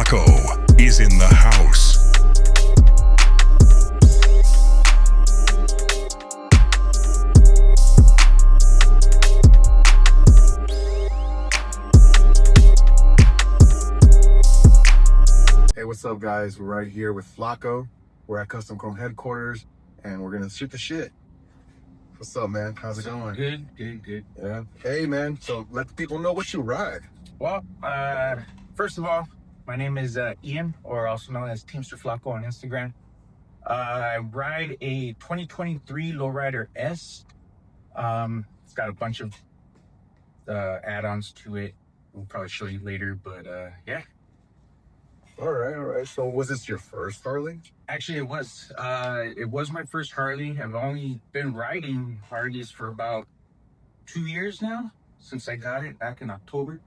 Flacco is in the house. Hey, what's up, guys? We're right here with Flacco. We're at Custom Chrome headquarters, and we're gonna shoot the shit. What's up, man? How's it going? Good. Yeah. Hey, man. So let the people know what you ride. Well, first of all, my name is Ian, or also known as Teamster Flacco on Instagram. I ride a 2023 Lowrider S. It's got a bunch of add-ons to it. We'll probably show you later, but yeah. All right. So was this your first Harley? Actually, it was. It was my first Harley. I've only been riding Harleys for about 2 years now, since I got it back in October.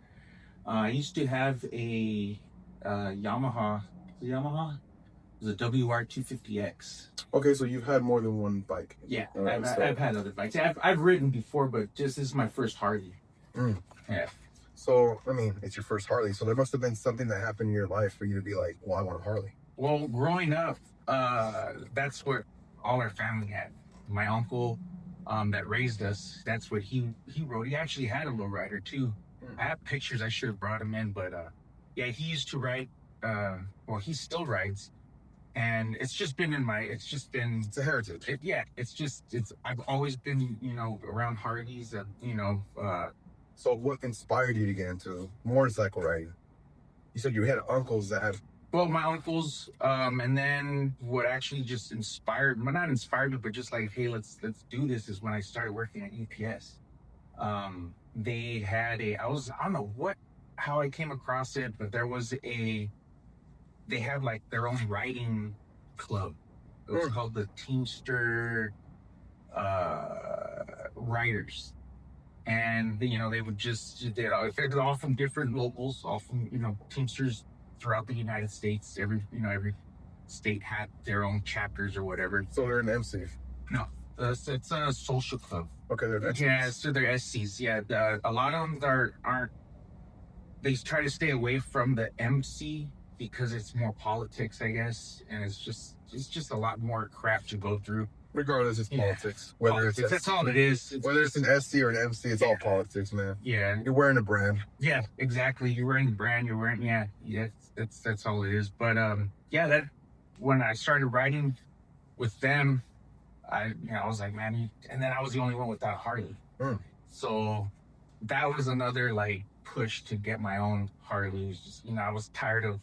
I used to have a Yamaha. It was a WR250X. Okay, so you've had more than one bike. Yeah, Right, I've had other bikes. I've ridden before, but this is my first Harley. Yeah. So, I mean, it's your first Harley, so there must have been something that happened in your life for you to be like, well, I want a Harley. Well, growing up, that's what all our family had. My uncle that raised us, that's what he rode. He actually had a lowrider too. I have pictures. I should have brought him in, but yeah, he used to ride. Well, he still rides, and it's just been It's a heritage. I've always been, around Harleys, So what inspired you to get into motorcycle riding? You said you had uncles that had... Well, my uncles, and then what actually just not inspired me, but just like, hey, let's do this, is when I started working at UPS. They had I don't know how I came across it, but they had like their own riding club. It was called the Teamster Riders. And, they would they're all from different locals, all from, Teamsters throughout the United States. Every state had their own chapters or whatever. So they're an MC? No, it's a social club. Okay, they're SCs. Yeah, so they're SCs. Yeah, a lot of them aren't. They try to stay away from the MC because it's more politics, I guess, and it's just a lot more crap to go through. Regardless, it's politics. Whether politics, that's all it is. Whether it's an SC or an MC, it's all politics, man. Yeah. You're wearing a brand. Yeah, exactly. You're wearing the brand. That's all it is. But that when I started riding with them, I was like, man, and then I was the only one without a Harley. So that was another like push to get my own Harley. It was just, I was tired of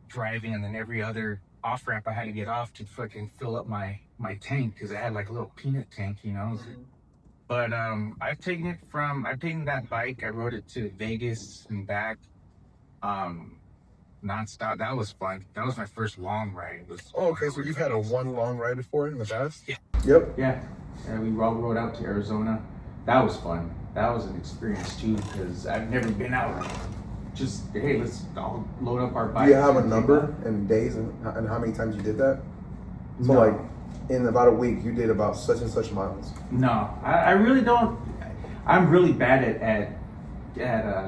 driving, and then every other off ramp I had to get off to fucking fill up my tank, because I had like a little peanut tank, But I've taken that bike, I rode it to Vegas and back nonstop. That was fun. That was my first long ride. Okay, so you've had one long ride before in the past? Yeah. Yep. Yeah, we all rode out to Arizona. That was fun. That was an experience too, because I've never been out. Just, hey, let's all load up our bikes. Do you have a number and days and how many times you did that? So like in about a week, you did about such and such miles. No, I really don't. I'm really bad at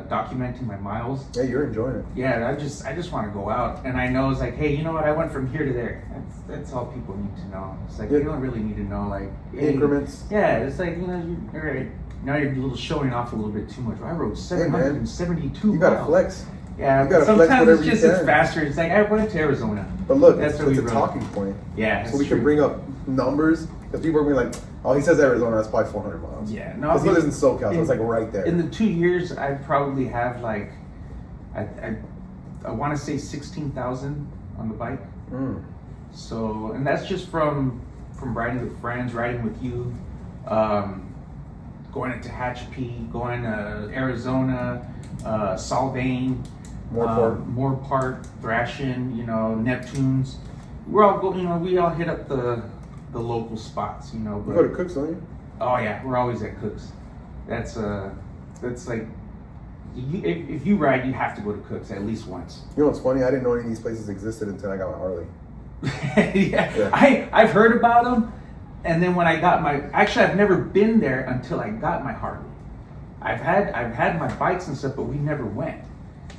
documenting my miles. Yeah, you're enjoying it. Yeah, I just want to go out, and I know it's like, hey, you know what? I went from here to there. That's all people need to know. It's like, you don't really need to know like increments. Yeah, it's like, you're right. Now you're a little showing off a little bit too much. I rode 772 You gotta miles. flex. Yeah, you gotta sometimes flex it's faster. It's like, I went to Arizona. But look, that's it's a talking point. Yeah, so we can bring up numbers, because people are going like, oh, he says Arizona, that's probably 400 miles. Yeah, no. Because he lives in SoCal, so it's like right there. In the 2 years, I probably have like, I want to say 16,000 on the bike. So, and that's just from riding with friends, riding with you, going into Tehachapi, going to Arizona, Solvang, Moorpark, Thrashing, Neptunes. We're all we all hit up the local spots, But, you go to Cooks, don't you? Oh yeah, we're always at Cooks. That's like, if you ride, you have to go to Cooks at least once. You know what's funny? I didn't know any of these places existed until I got my Harley. yeah. I've heard about them, and then when I got I've never been there until I got my Harley. I've had my bikes and stuff, but we never went.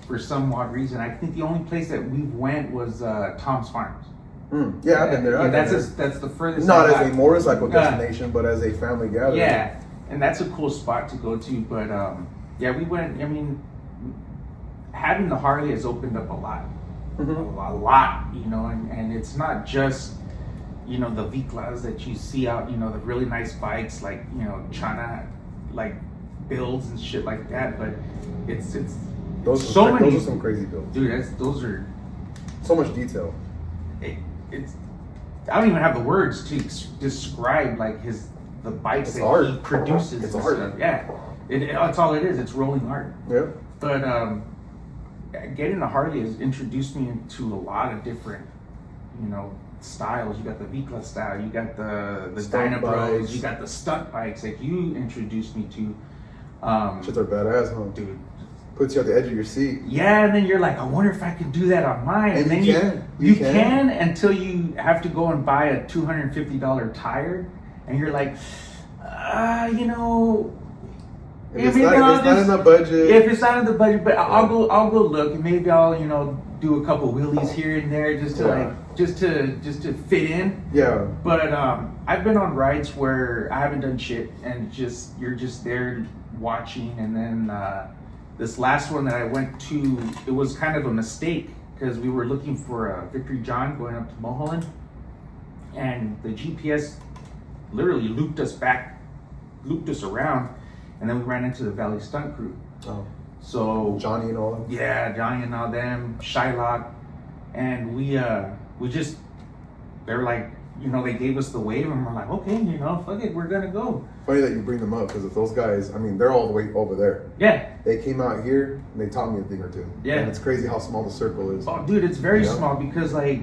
for some odd reason. I think the only place that we went was Tom's Farms. Yeah, I've been there. Yeah, that's the furthest. Not as a motorcycle destination, but as a family gathering. Yeah, and that's a cool spot to go to. But yeah, we went. I mean, having the Harley has opened up a lot, a lot. You know, and it's not just, you know, the viclas that you see out. You know, the really nice bikes like, you know, China, like builds and shit like that. But it's those are some crazy builds, dude. Those are so much detail. I don't even have the words to describe like the bikes it's that art. he produces. It's and art. Stuff. Yeah, that's all it is. It's rolling art. Yeah. But getting the Harley has introduced me into a lot of different, you know, styles. You got the vicla style. You got the Dyna Bros. You got the stunt bikes that you introduced me to. Shit, they're badass, huh? Dude. Puts you at the edge of your seat. Yeah, and then you're like, I wonder if I can do that on mine. And then you can until you have to go and buy a $250 tire, and you're like, you know, if it's not in the budget. If it's not in the budget, but I'll go look, and maybe I'll, you know, do a couple wheelies here and there just to fit in. Yeah. But I've been on rides where I haven't done shit, and you're just there watching, and then. This last one that I went to, it was kind of a mistake because we were looking for a Victory John going up to Mulholland, and the GPS literally looped us around, and then we ran into the Valley Stunt crew. Oh. So Johnny and all them. Yeah, Johnny and all them, Shylock, and we just, they were like, you know, they gave us the wave, and we're like, okay, you know, fuck it, we're gonna go. Funny that you bring them up, because if those guys, I mean, they're all the way over there. Yeah. They came out here and they taught me a thing or two. Yeah. And it's crazy how small the circle is. Oh, dude, it's very small because, like,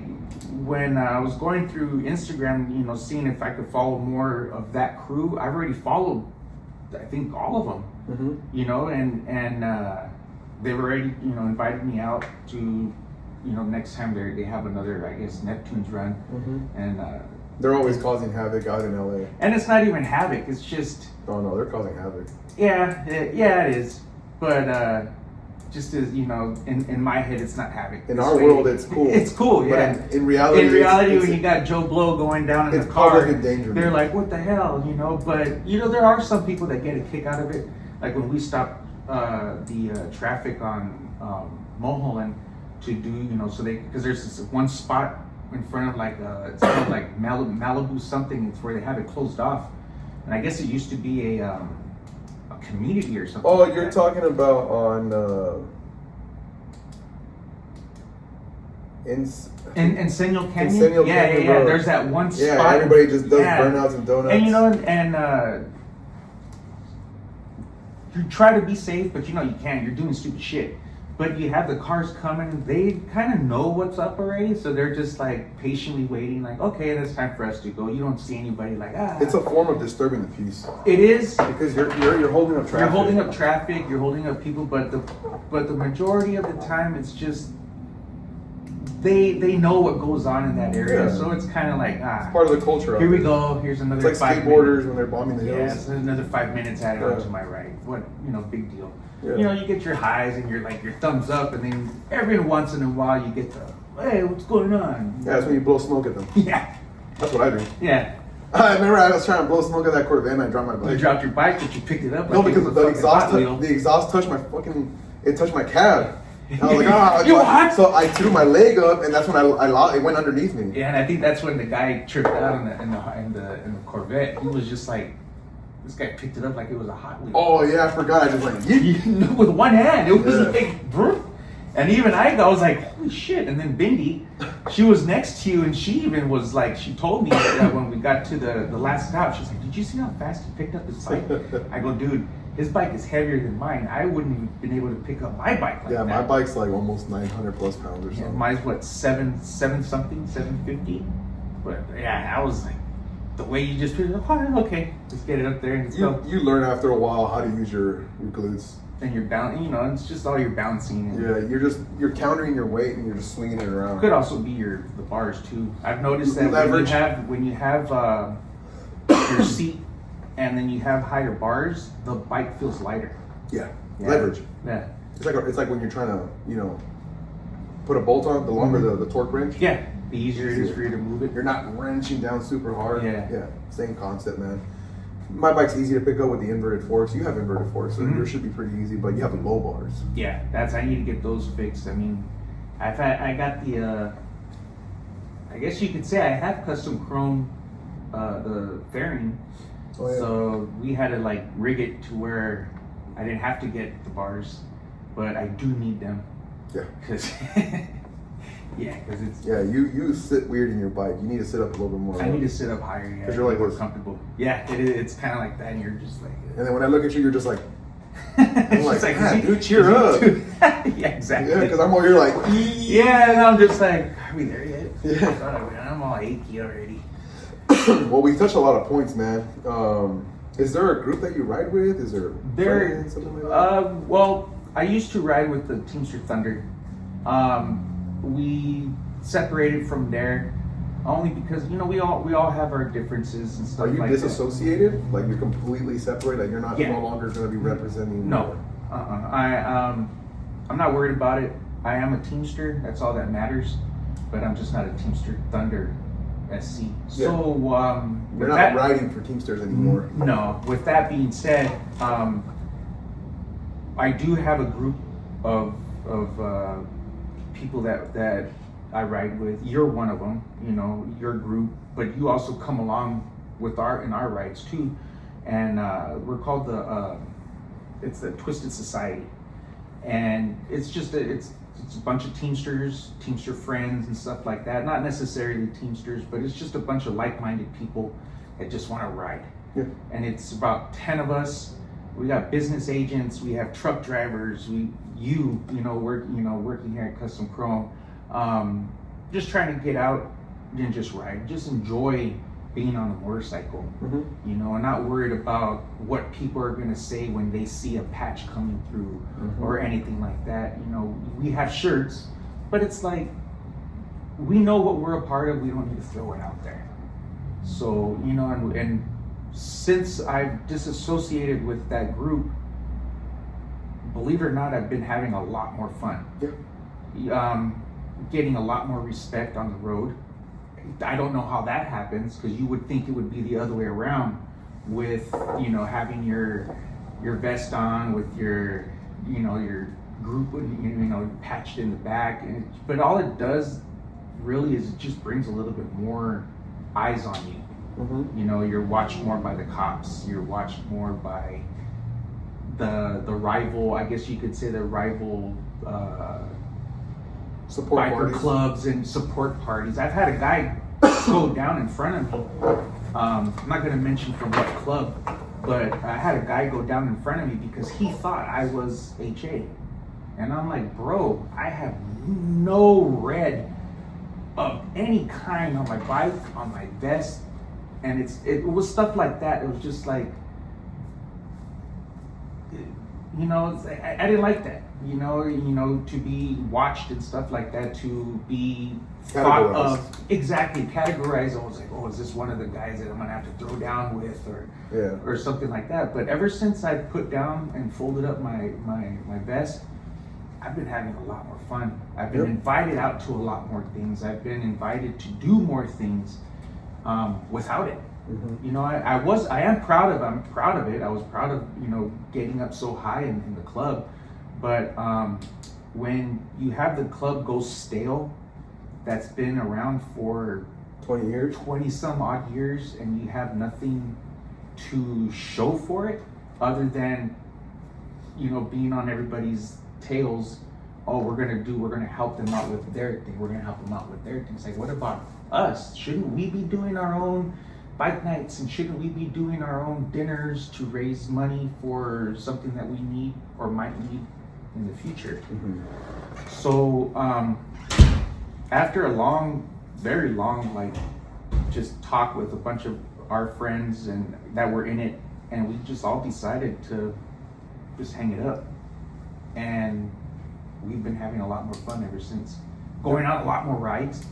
when I was going through Instagram, you know, seeing if I could follow more of that crew, I've already followed, I think, all of them. You know, and they've already, you know, invited me out to, you know, next time they have another, I guess, Neptune's run, and they're always causing havoc out in LA. And it's not even havoc; it's just. Oh no, they're causing havoc. Yeah, it is. But just as you know, in my head, it's not havoc. In our world, it's cool. It's cool, yeah. But in reality, when you got Joe Blow going down in the car, public endangerment. They're like, "What the hell?" You know. But you know, there are some people that get a kick out of it. Like when we stopped the traffic on Mulholland to do, you know, so because there's this one spot in front of like it's called like Malibu something. It's where they have it closed off, and I guess it used to be a community or something. Oh, like you're that. talking about on in Sentinel Canyon. Sentinel Canyon Yeah. Road. There's that one spot. Yeah, everybody just does burnouts and donuts. And you know, and you try to be safe, but you know you can't. You're doing stupid shit. But you have the cars coming, they kind of know what's up already, so they're just like patiently waiting, like, okay, it's time for us to go. You don't see anybody like, It's a form of disturbing the peace. It is. Because you're holding up traffic. You're holding up traffic, you're holding up people, but the majority of the time it's just they know what goes on in that area, so it's kind of like, it's part of the culture. Here we go. Here's another. It's like 5 skateboarders minutes. when they're bombing the hills. Yeah, so another 5 minutes added on to my right. What, you know, big deal. Yeah. You know, you get your highs and you're like your thumbs up, and then every once in a while you get the, hey, what's going on? Yeah, that's when you blow smoke at them. Yeah. That's what I do. Yeah. I remember I was trying to blow smoke at that Corvette and I dropped my bike. You dropped your bike, but you picked it up. No, like because it was the a fucking Hot Wheel. exhaust touched my it touched my cab. And I was like, You what? So I threw my leg up, and that's when it went underneath me. Yeah, and I think that's when the guy tripped out in the Corvette. He was just like, this guy picked it up like it was a Hot Wheel. Oh yeah, I forgot. I just went with one hand. It was like, brr. And even I was like, holy shit. And then Bindi, she was next to you, and she even was like, she told me that when we got to the last stop, she's like, did you see how fast he picked up his bike? I go, dude, his bike is heavier than mine. I wouldn't have been able to pick up my bike like that. Yeah, my bike's like almost 900 plus pounds or something. Yeah, mine's what, 750? But yeah, I was like, the way you just figured, okay, let's get it up there and let's go. You learn after a while how to use your glutes. And you're balancing, you know, it's just all your balancing. And yeah, you're countering your weight and you're just swinging it around. Could also be the bars too. I've noticed that Leverage. when you have your seat and then you have higher bars, the bike feels lighter. Yeah. Leverage. Yeah. It's like when you're trying to, put a bolt on. The longer the torque wrench. Yeah, the easier it is for you to move it. You're not wrenching down super hard. Yeah. Yeah. Same concept, man. My bike's easy to pick up with the inverted forks. You have inverted forks, so yours should be pretty easy. But you have the low bars. Yeah, I need to get those fixed. I mean, I got the. I guess you could say I have custom chrome, the fairing. Oh, yeah. So we had to like rig it to where I didn't have to get the bars, but I do need them. Yeah. Cause because it's. Yeah, you sit weird in your bike. You need to sit up a little bit more. I need to sit up higher. Yeah, because you're like more this. comfortable. Yeah, it's kind of like that, and you're just like. And then when I look at you, you're just like. I'm like, dude, cheer up. Yeah, exactly. Yeah, because I'm over here like. Yeah, and I'm just like, are we there yet? Yeah. I'm all achy already. Well, we touched a lot of points, man. Is there a group that you ride with? Is there friends, something like that? Well, I used to ride with the Teamster Thunder. We separated from there only because we all have our differences and stuff. Are you like disassociated? That. Like you're completely separate? Like you're not no longer going to be representing? No. I'm not worried about it. I am a Teamster. That's all that matters. But I'm just not a Teamster Thunder SC. Yeah. So you're not riding for Teamsters anymore. No. With that being said, I do have a group of people that I ride with. You're one of them, your group, but you also come along with in our rides too, and we're called it's the Twisted Society, and it's just it's a bunch of Teamster friends and stuff like that. Not necessarily Teamsters, but it's just a bunch of like-minded people that just want to ride. Yeah. And it's about 10 of us. We got business agents, we have truck drivers, working here at Custom Chrome, just trying to get out and just ride, just enjoy being on a motorcycle, and not worried about what people are gonna say when they see a patch coming through or anything like that. We have shirts, but it's like, we know what we're a part of, we don't need to throw it out there. So, and since I've disassociated with that group, believe it or not, I've been having a lot more fun. Yeah. Getting a lot more respect on the road. I don't know how that happens, because you would think it would be the other way around with, having your vest on with your group, patched in the back. But all it does really is it just brings a little bit more eyes on you. You're watched more by the cops. You're watched more by the rival, I guess you could say, the rival support biker parties. Clubs and support parties. I've had a guy go down in front of me. I'm not going to mention from what club, but I had a guy go down in front of me because he thought I was HA. And I'm like, bro, I have no red of any kind on my bike, on my vest. And it was stuff like that. It was just like, I didn't like that. To be watched and stuff like that, to be thought of, exactly, categorized. I was like, oh, is this one of the guys that I'm gonna have to throw down with, or something like that. But ever since I put down and folded up my vest, I've been having a lot more fun. I've been invited out to a lot more things. I've been invited to do more things without it. I am proud of it. I was proud of, getting up so high in the club. But when you have the club go stale, that's been around for 20 some odd years, and you have nothing to show for it other than, being on everybody's tails. Oh, we're gonna help them out with their thing. We're gonna help them out with their thing. It's like, what about us? Shouldn't we be doing our own bike nights, and shouldn't we be doing our own dinners to raise money for something that we need or might need in the future? So after a very long, just talk with a bunch of our friends and that were in it, and we just all decided to just hang it up, and we've been having a lot more fun ever since, going on a lot more rides,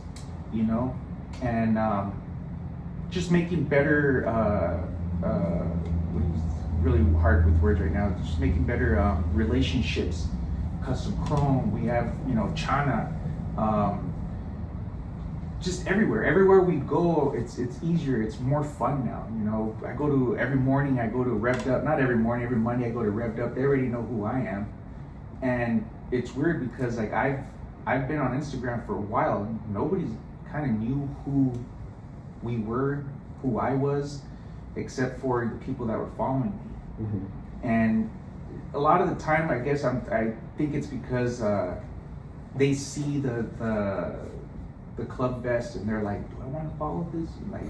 and just making better, really hard with words right now, just making better relationships Custom Chrome, we have, you know, China, just everywhere we go, it's easier, it's more fun now. You know, every morning I go to Revved Up, not every morning, every Monday I go to Revved Up. They already know who I am, and it's weird because like I've been on Instagram for a while. Nobody kind of knew who we were, who I was, except for the people that were following me. And a lot of the time, I guess I think it's because they see the club vest and they're like, do I want to follow this? Like,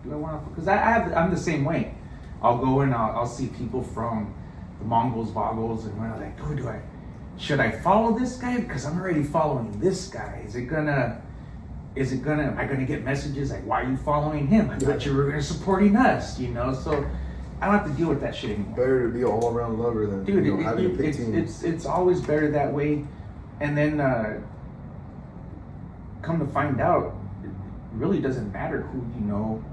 do I want to? Because I'm the same way. I'll go and I'll see people from the Mongols, Vogels, and I'm like, should I follow this guy? Because I'm already following this guy. Am I gonna get messages like, why are you following him? I thought you were supporting us, you know? So I don't have to deal with that shit anymore. Better to be an all-around lover than having to pick teams. It's always better that way. And then come to find out, it really doesn't matter who you know.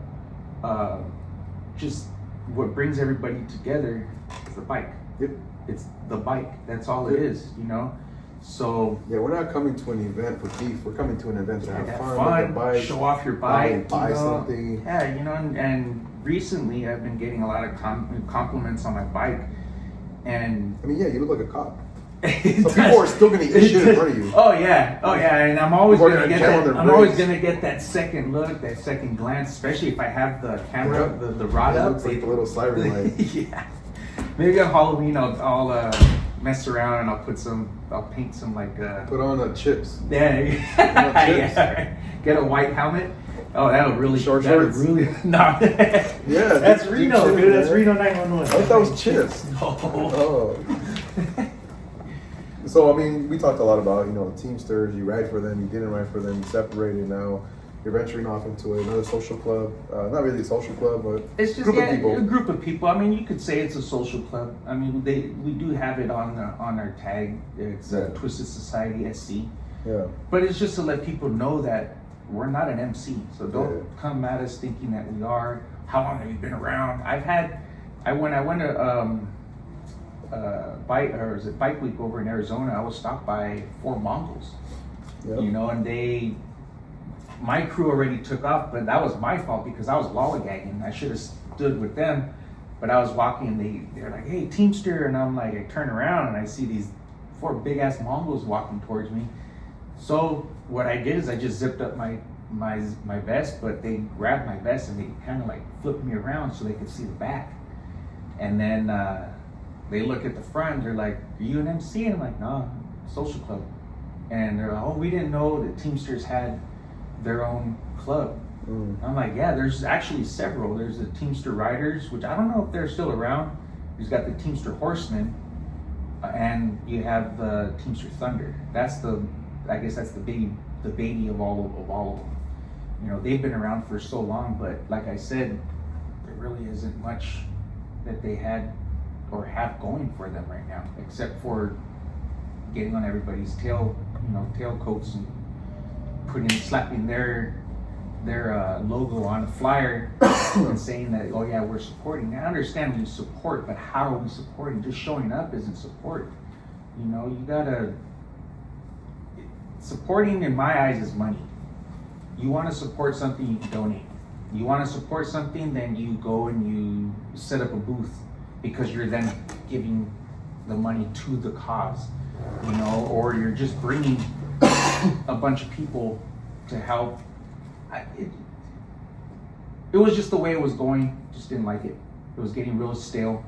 Just what brings everybody together is the bike. Yep. It's the bike. That's all it is, you know. So yeah, we're not coming to an event for beef. We're coming to an event to have fun, fun, with bike, show off your bike, buy something. Yeah, you know, and recently I've been getting a lot of compliments on my bike, and I mean, yeah, you look like a cop. So people are still gonna eat shit in front of you. Oh yeah, and I'm always gonna get that. I'm always gonna get that second look, that second glance, especially if I have the camera, the rod up. Looks like a little siren light. Yeah. Maybe on Halloween I'll mess around and I'll paint some like put on chips. Yeah. Yeah. Get a white helmet. Oh, that'll really short shorts. Really no. Yeah, that's Reno, dude. That's Reno 911. I thought that was chips. No. Oh. So I mean, we talked a lot about the Teamsters. You ride for them, you didn't ride for them, you separated. Now you're venturing off into another social club. Not really a social club, but it's just a group of people. I mean, you could say it's a social club. I mean, we do have it on our tag. It's Twisted Society SC. Yeah. But it's just to let people know that we're not an MC. So don't come at us thinking that we are. How long have you been around? When I went to Bike Week over in Arizona, I was stopped by 4 Mongols. Yep. And my crew already took off, but that was my fault because I was lollygagging. I should have stood with them, but I was walking and they're like, hey, Teamster, and I'm like, I turn around and I see these 4 big ass Mongols walking towards me. So what I did is I just zipped up my vest, but they grabbed my vest and they kind of like flipped me around so they could see the back. And then they look at the front, they're like, are you an MC? And I'm like, no, social club. And they're like, oh, we didn't know that Teamsters had their own club. I'm like, yeah, there's actually several. There's the Teamster Riders, which I don't know if they're still around. There's got the Teamster Horsemen, and you have the Teamster Thunder. I guess that's the baby of all of them. They've been around for so long, but like I said, there really isn't much that they had or have going for them right now, except for getting on everybody's tailcoats and slapping their logo on a flyer and saying that, oh yeah, we're supporting. I understand we support, but how are we supporting? Just showing up isn't support. You gotta, supporting in my eyes is money. You want to support something, you donate. You want to support something, then you go and you set up a booth because you're then giving the money to the cause, or you're just bringing a bunch of people to help. It was just the way it was going. Just didn't like it. It was getting real stale.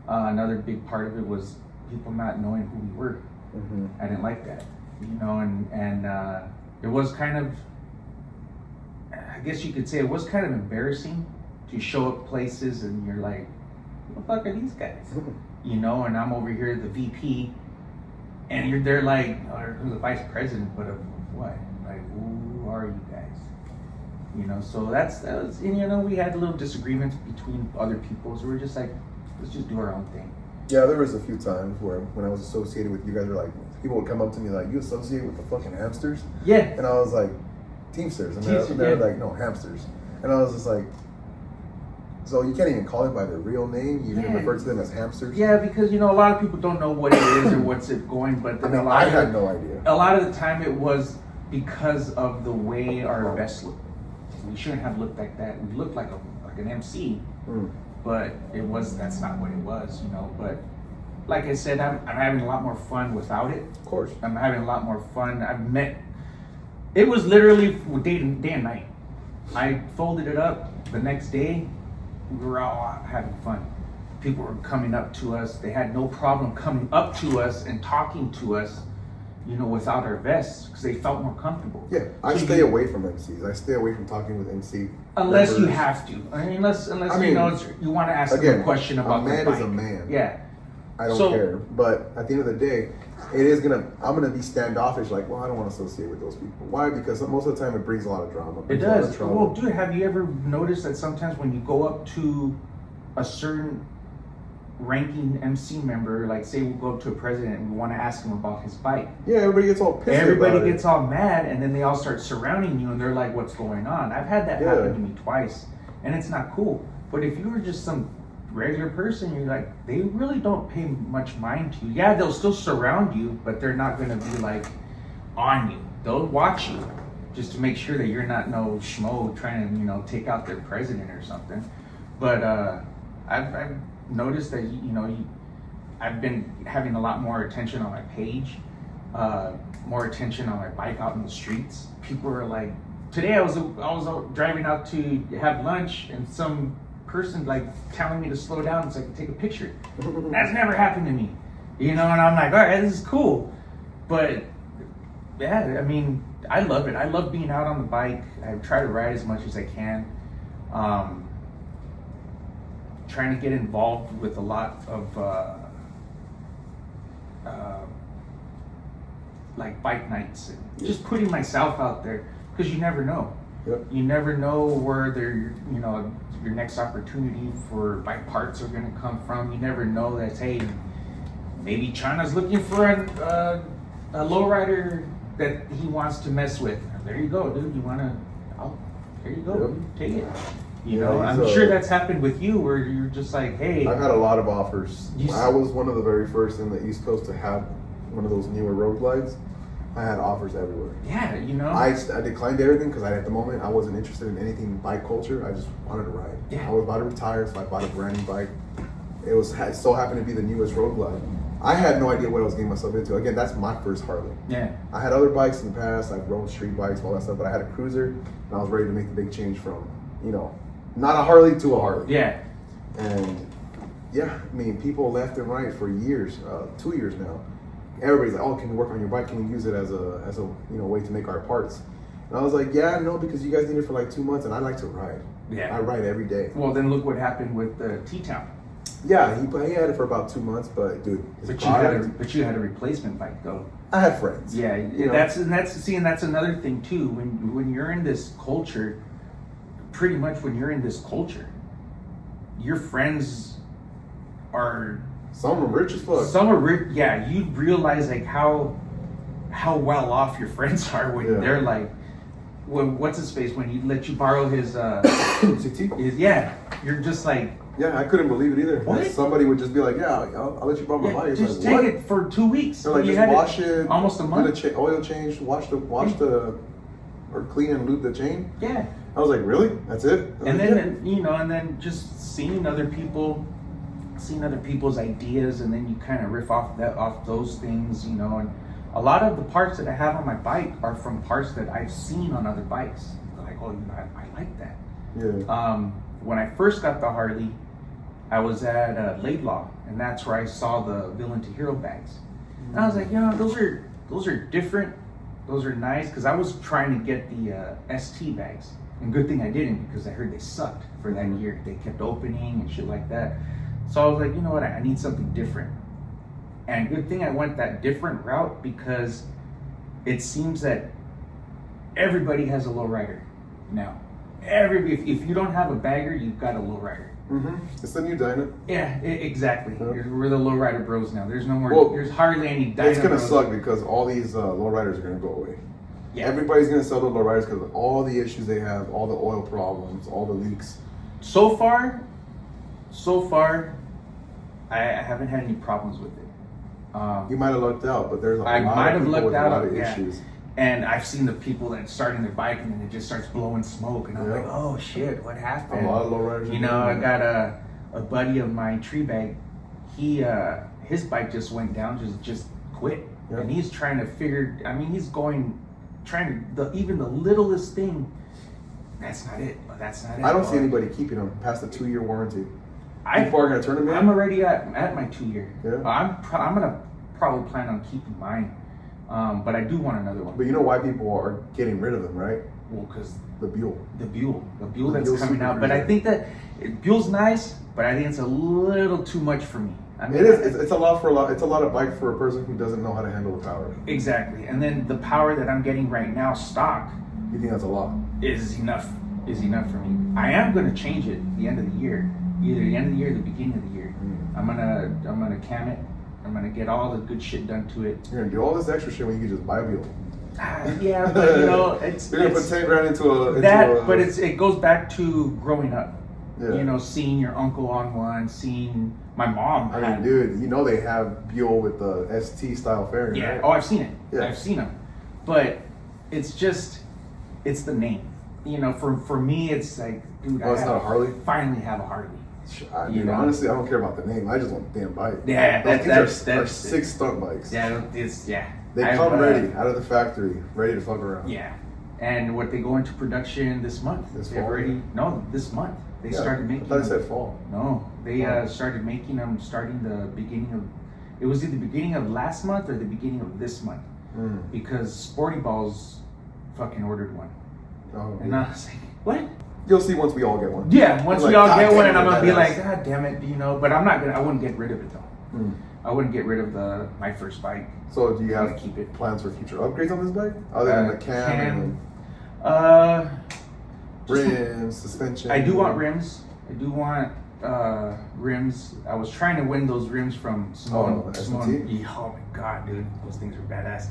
Another big part of it was people not knowing who we were. Mm-hmm. I didn't like that, and it was kind of, I guess you could say it was kind of embarrassing to show up places and you're like, who the fuck are these guys? And I'm over here, the VP, and they're like, or the vice president, but of what? Like, who are you guys? So that was, and we had little disagreements between other people, so we're just like, let's just do our own thing. Yeah, there was a few times where when I was associated with you guys, were like, people would come up to me like, you associate with the fucking hamsters? Yeah. And I was like, Teamsters. And they're like, no, hamsters. And I was just like, So you can't even call it by their real name. You even refer to them as hamsters. Yeah, because a lot of people don't know what it is or what's it going. But then I had no idea. A lot of the time, it was because of the way our vests look. We shouldn't have looked like that. We looked like an MC, but that's not what it was, But like I said, I'm having a lot more fun without it. Of course, I'm having a lot more fun. It was literally day and night. I folded it up the next day. We were all having fun. People were coming up to us. They had no problem coming up to us and talking to us, without our vests, because they felt more comfortable. Yeah, I stay away from MCs. I stay away from talking with MC. Unless members. you have to. Unless you want to ask them a question about the bike. A man is a man. Yeah. I don't care. But at the end of the day, I'm gonna be standoffish, like, well, I don't want to associate with those people. Why? Because most of the time it brings a lot of drama. It does. Well, dude, have you ever noticed that sometimes when you go up to a certain ranking MC member, like say we'll go up to a president and we want to ask him about his bike. Yeah, everybody gets all pissed. Everybody gets all mad, and then they all start surrounding you and they're like, what's going on? I've had that happen to me twice, and it's not cool. But if you were just some regular person, you're like, they really don't pay much mind to you. Yeah, they'll still surround you, but they're not going to be like on you. They'll watch you just to make sure that you're not no schmo trying to, take out their president or something. But I've noticed that, I've been having a lot more attention on my page, more attention on my bike out in the streets. People are like, today I was out driving out to have lunch, and some person like telling me to slow down so I can take a picture. That's never happened to me, and I'm like, all right, this is cool. But yeah, I mean, I love it. I love being out on the bike. I try to ride as much as I can. Trying to get involved with a lot of like bike nights and just putting myself out there, because you never know. Yep. You never know where your next opportunity for bike parts are going to come from. You never know that, hey, maybe China's looking for a lowrider that he wants to mess with. There you go, dude. There you go. Take it. I'm sure that's happened with you, where you're just like, hey. I've had a lot of offers. I was one of the very first in the East Coast to have one of those newer road glides. I had offers everywhere. Yeah, I declined everything because at the moment I wasn't interested in anything bike culture. I just wanted to ride. Yeah. I was about to retire, so I bought a brand new bike. It so happened to be the newest road glide. I had no idea what I was getting myself into. Again, that's my first Harley. Yeah. I had other bikes in the past. I've rode street bikes, all that stuff, but I had a cruiser, and I was ready to make the big change from, not a Harley to a Harley. Yeah. And yeah, I mean, people left and right for years, 2 years now. Everybody's like, oh, can we work on your bike? Can we use it as a way to make our parts? And I was like, yeah, no, because you guys need it for like 2 months, and I like to ride. Yeah. I ride every day. Well, then look what happened with the T-Town. Yeah, he had it for about 2 months, but dude, But you had a replacement bike though. I had friends. Yeah, that's another thing too. When you're in this culture, pretty much when you're in this culture, your friends are. Some are rich as fuck. Some are rich. Yeah, you realize like how well off your friends are when they're like, what's his face, when he let you borrow his CT? You're just like. Yeah, I couldn't believe it either. What? Somebody would just be like, yeah, I'll let you borrow my bike. Just like, take it for 2 weeks. They're like, just wash it. Almost a month. Do the oil change, or clean and lube the chain. Yeah. I was like, really? That's it? And then, and then just seeing other people's ideas, and then you kind of riff off those things, and a lot of the parts that I have on my bike are from parts that I've seen on other bikes. Like, oh, I like that. Yeah. When I first got the Harley, I was at Laidlaw, and that's where I saw the villain to hero bags. And I was like, those are different. Those are nice, because I was trying to get the ST bags. And good thing I didn't, because I heard they sucked for that year. They kept opening and shit like that. So I was like, you know what, I need something different. And good thing I went that different route, because it seems that everybody has a lowrider now. If you don't have a bagger, you've got a lowrider. Mm-hmm. It's the new Dyna. Yeah, exactly. Yeah. We're the lowrider bros now. There's no more. There's hardly any Dyna. It's gonna suck, because all these lowriders are gonna go away. Yeah. Everybody's gonna sell the lowriders because of all the issues they have, all the oil problems, all the leaks. So far, So far, I haven't had any problems with it. You might have lucked out, but there's a I lot might of have people lucked with a out, lot of yeah. issues. And I've seen the people that starting their bike and then it just starts blowing smoke, and I'm Yeah. like, oh shit, what happened? A lot of lowriders. You know, I got a buddy of mine, tree bag. He his bike just went down, just quit, Yeah. and he's trying to figure. I mean, he's trying even the littlest thing. That's not it. That's not it. I don't see anybody keeping them past the 2-year warranty. I, People are gonna turn them in. I'm already at my 2 year. Yeah. I'm gonna probably plan on keeping mine, but I do want another one. But you know why people are getting rid of them, right? Well, because The Buell. the Buell The that's Buell coming Super out. But I Cruiser. think that Buell's nice, but I think it's a little too much for me. I mean, It is. It's a lot for a lot. It's a lot of bike for a person who doesn't know how to handle the power. Exactly. And then the power that I'm getting right now, stock, You think that's a lot? is enough for me. I am gonna change it at the end of the year, either the end of the year or the beginning of the year. I'm gonna cam it. I'm gonna get all the good shit done to it. You're gonna do all this extra shit when you can just buy a Buell. Yeah, but you know, it's You're gonna put 10 grand into a but it goes back to growing up. Yeah. You know, seeing your uncle on one, seeing my mom. I mean, had- dude, you know they have Buell with the ST style fairing, Yeah. right? Oh, I've seen it. Yeah. I've seen them, but it's the name. You know, for me, it's like, dude, Oh, it's not a Harley? Finally have a Harley. I You mean, know? honestly, I don't care about the name. I just want the damn bike. Yeah, Those things are that's 6 stunt bikes. Yeah, They I've, come ready out of the factory, ready to fuck around. Yeah, and what they go into production this month. This They've fall? already this month they Yeah, started making. I thought it them. said fall. No, they Oh. started making them starting the beginning of. It was either the beginning of last month or the beginning of this month, because Sporty Balls fucking ordered one, Oh, and yeah. I was like, what? You'll see once we all get one. Yeah, once Like, we all God get damn one, it, and I'm gonna that be ass. like, God damn it, you know. But I wouldn't get rid of it though. Mm. I wouldn't get rid of my first bike. So do you I'm have gonna keep it. plans for future upgrades on this bike? Other than the cam Uh, just- and rims, suspension? I do want rims. I do want rims. I was trying to win those rims from Simone. Oh, Simone. S&T? Yeah, oh my god, dude, those things are badass.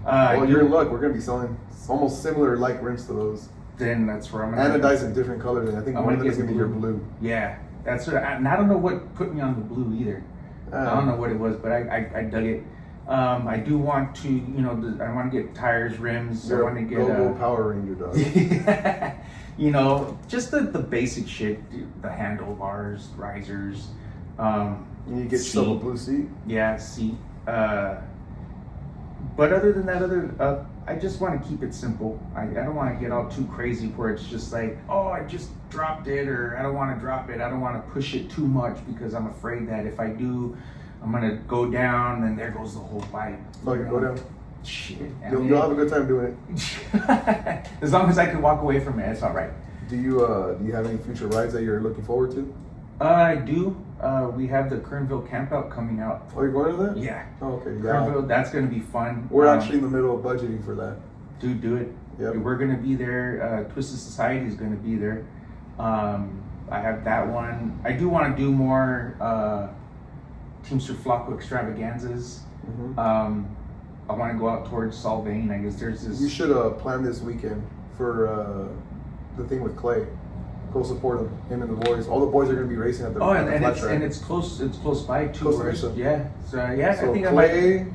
Well, you're in luck. We're going to be selling almost similar like rims to those. Then that's where I'm gonna Anodized in different colors, and I think I'm one of gonna them is get going to be your blue. Yeah, that's what. And I don't know what put me on the blue either. I don't know what it was, but I dug it. I do want to, you know, I want to get tires, rims. You're I want to get Go Power Ranger, dog. you know, just the basic shit, the handlebars, risers. You need to get yourself a blue seat. Yeah, seat. But other than that, I just want to keep it simple. I don't want to get all too crazy where it's just like, oh, I just dropped it, or I don't want to drop it. I don't want to push it too much because I'm afraid that if I do, I'm gonna go down, and there goes the whole bike. Oh, you go down. Shit. You'll have a good time doing it. As long as I can walk away from it, it's all right. Do you have any future rides that you're looking forward to? I do. We have the Kernville campout coming out. Oh, you're going to that? Yeah. Oh, okay. Yeah. Kernville, that's gonna be fun. We're actually in the middle of budgeting for that. Dude, do it. Yep. We're gonna be there. Twisted Society is gonna be there. I have that one. I do want to do more Teamster Flacco extravaganzas. I want to go out towards Solvang. I guess there's this. You should plan this weekend for the thing with Clay. Go support him and the boys. All the boys are going to be racing at the Oh, at the and flat it's track. and it's close. It's close by too. Close to where it's- Mesa. yeah. So yeah, So I think I might Clay,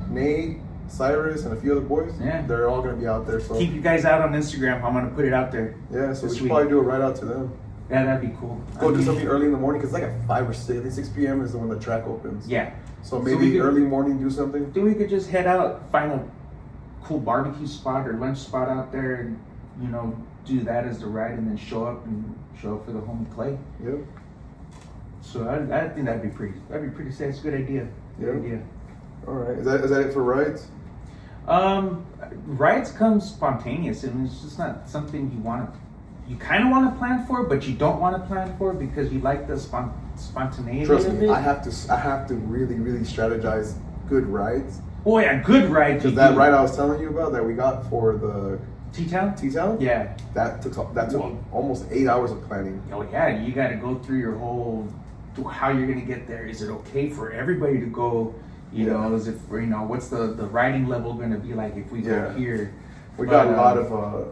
Nate, Cyrus, and a few other boys. Yeah. They're all going to be out there. So keep you guys out on Instagram. I'm gonna put it out there. yeah, so we this should week. probably do a ride out to them. Yeah, that'd be cool. Go I do mean, something early in the morning because it's like at 5 or 6. I think 6 p.m. is when the track opens. Yeah. So we maybe could- early morning do something. Then we could just head out, find a cool barbecue spot or lunch spot out there, and you know, do that as the ride, and then show up for the homie Clay. Yep. So I think that'd be pretty sad. It's a good idea. Good Yeah. idea. All right. Is that it for rides? Rides come spontaneous, and it's just not something you kind of want to plan for, but you don't want to plan for because you like the spontaneity Trust of me, it. I have to really strategize good rides. Oh yeah, good rides. Because that ride I was telling you about that we got for the T-Town? T-Town, Yeah. that took Whoa. almost 8 hours of planning. Oh yeah, you got to go through your whole how you're gonna get there. Is it okay for everybody to go? You know, is it what's the riding level gonna be like if we go Yeah. here? We But, got a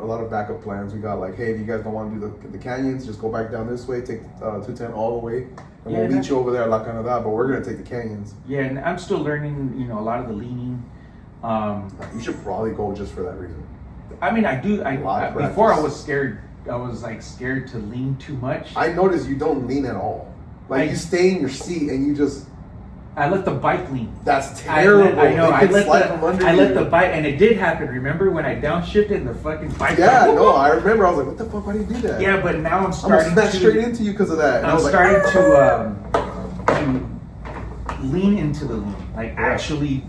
lot of backup plans. We got like, hey, if you guys don't want to do the canyons, just go back down this way, take 210 all the way, And we'll meet you over there at La Canada, but we're gonna take the canyons. Yeah, and I'm still learning, a lot of the leaning. You should probably go just for that reason. I mean, I do. Before I practice. was scared. I was like scared to lean too much. I noticed you don't lean at all. Like you stay in your seat and you just. I let the bike lean. That's terrible. I know. I let you. the bike, and it did happen. Remember when I downshifted and the fucking bike? Yeah, no, I remember. I was like, "What the fuck? Why do you do that?" Yeah, but now I'm gonna starting smash to straight into you because of that. And I'm I was starting like, to lean into the lean, like actually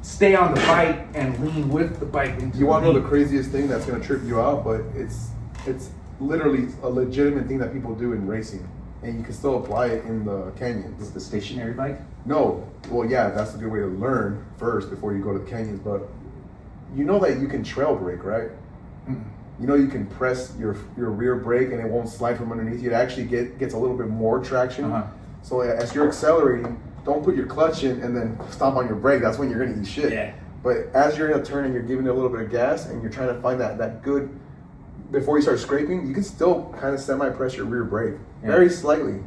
stay on the bike and lean with the bike into. You want to know the craziest thing that's gonna trip you out, but it's literally a legitimate thing that people do in racing, and you can still apply it in the canyons. Is the stationary bike? No, well, yeah, that's a good way to learn first before you go to the canyons. But you know that you can trail brake, right? Mm-mm. You know you can press your rear brake and it won't slide from underneath you. It actually gets a little bit more traction. Uh-huh. So as you're accelerating, don't put your clutch in and then stop on your brake. That's when you're gonna eat shit. Yeah. But as you're in a turn and you're giving it a little bit of gas and you're trying to find that good, before you start scraping, you can still kind of semi-press your rear brake, very slightly.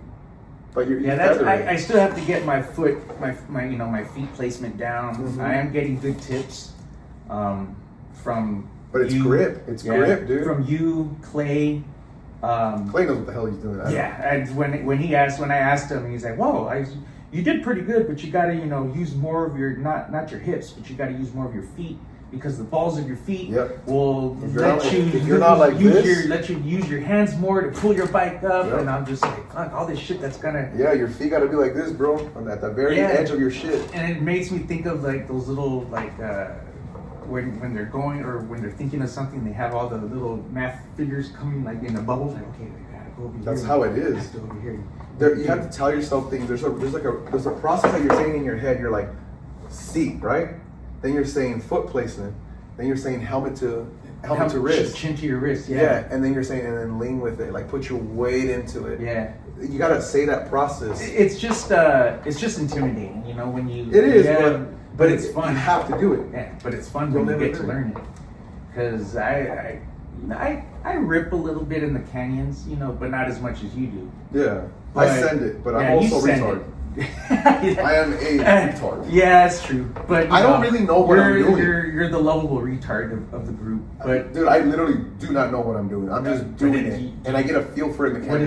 But you're I still have to get my foot, my feet placement down. Mm-hmm. I am getting good tips from. But it's you, grip. It's grip, dude. From you, Clay. Clay knows what the hell he's doing. When I asked him, he's like, "Whoa, you did pretty good, but you gotta, use more of your not your hips, but you gotta use more of your feet because the balls of your feet will let you use your hands more to pull your bike up." Yep. And I'm just like, fuck, all this shit that's gonna. Yeah, your feet gotta be like this, bro, at the very edge of your shit. And it makes me think of like those little when they're going or when they're thinking of something, they have all the little math figures coming like in the bubbles. Like, okay, we gotta go over here. That's how it is. Go over here. You have to tell yourself things. There's a process that you're saying in your head. You're like seat, right? Then you're saying foot placement. Then you're saying helmet to wrist. Chin to your wrist. Yeah, and then you're saying and then lean with it. Like put your weight into it. Yeah. You gotta say that process. It's just intimidating, when you. It is, but it's fun. You have to do it. Yeah, but it's fun when you get to learn it. Because I rip a little bit in the canyons, but not as much as you do. Yeah, I send it, but I'm also retarded. I am a retard. Yeah, that's true. But I don't really know what I'm doing. You're the lovable retard of the group. But dude, I literally do not know what I'm doing. I'm just doing it, and I get a feel for it in the What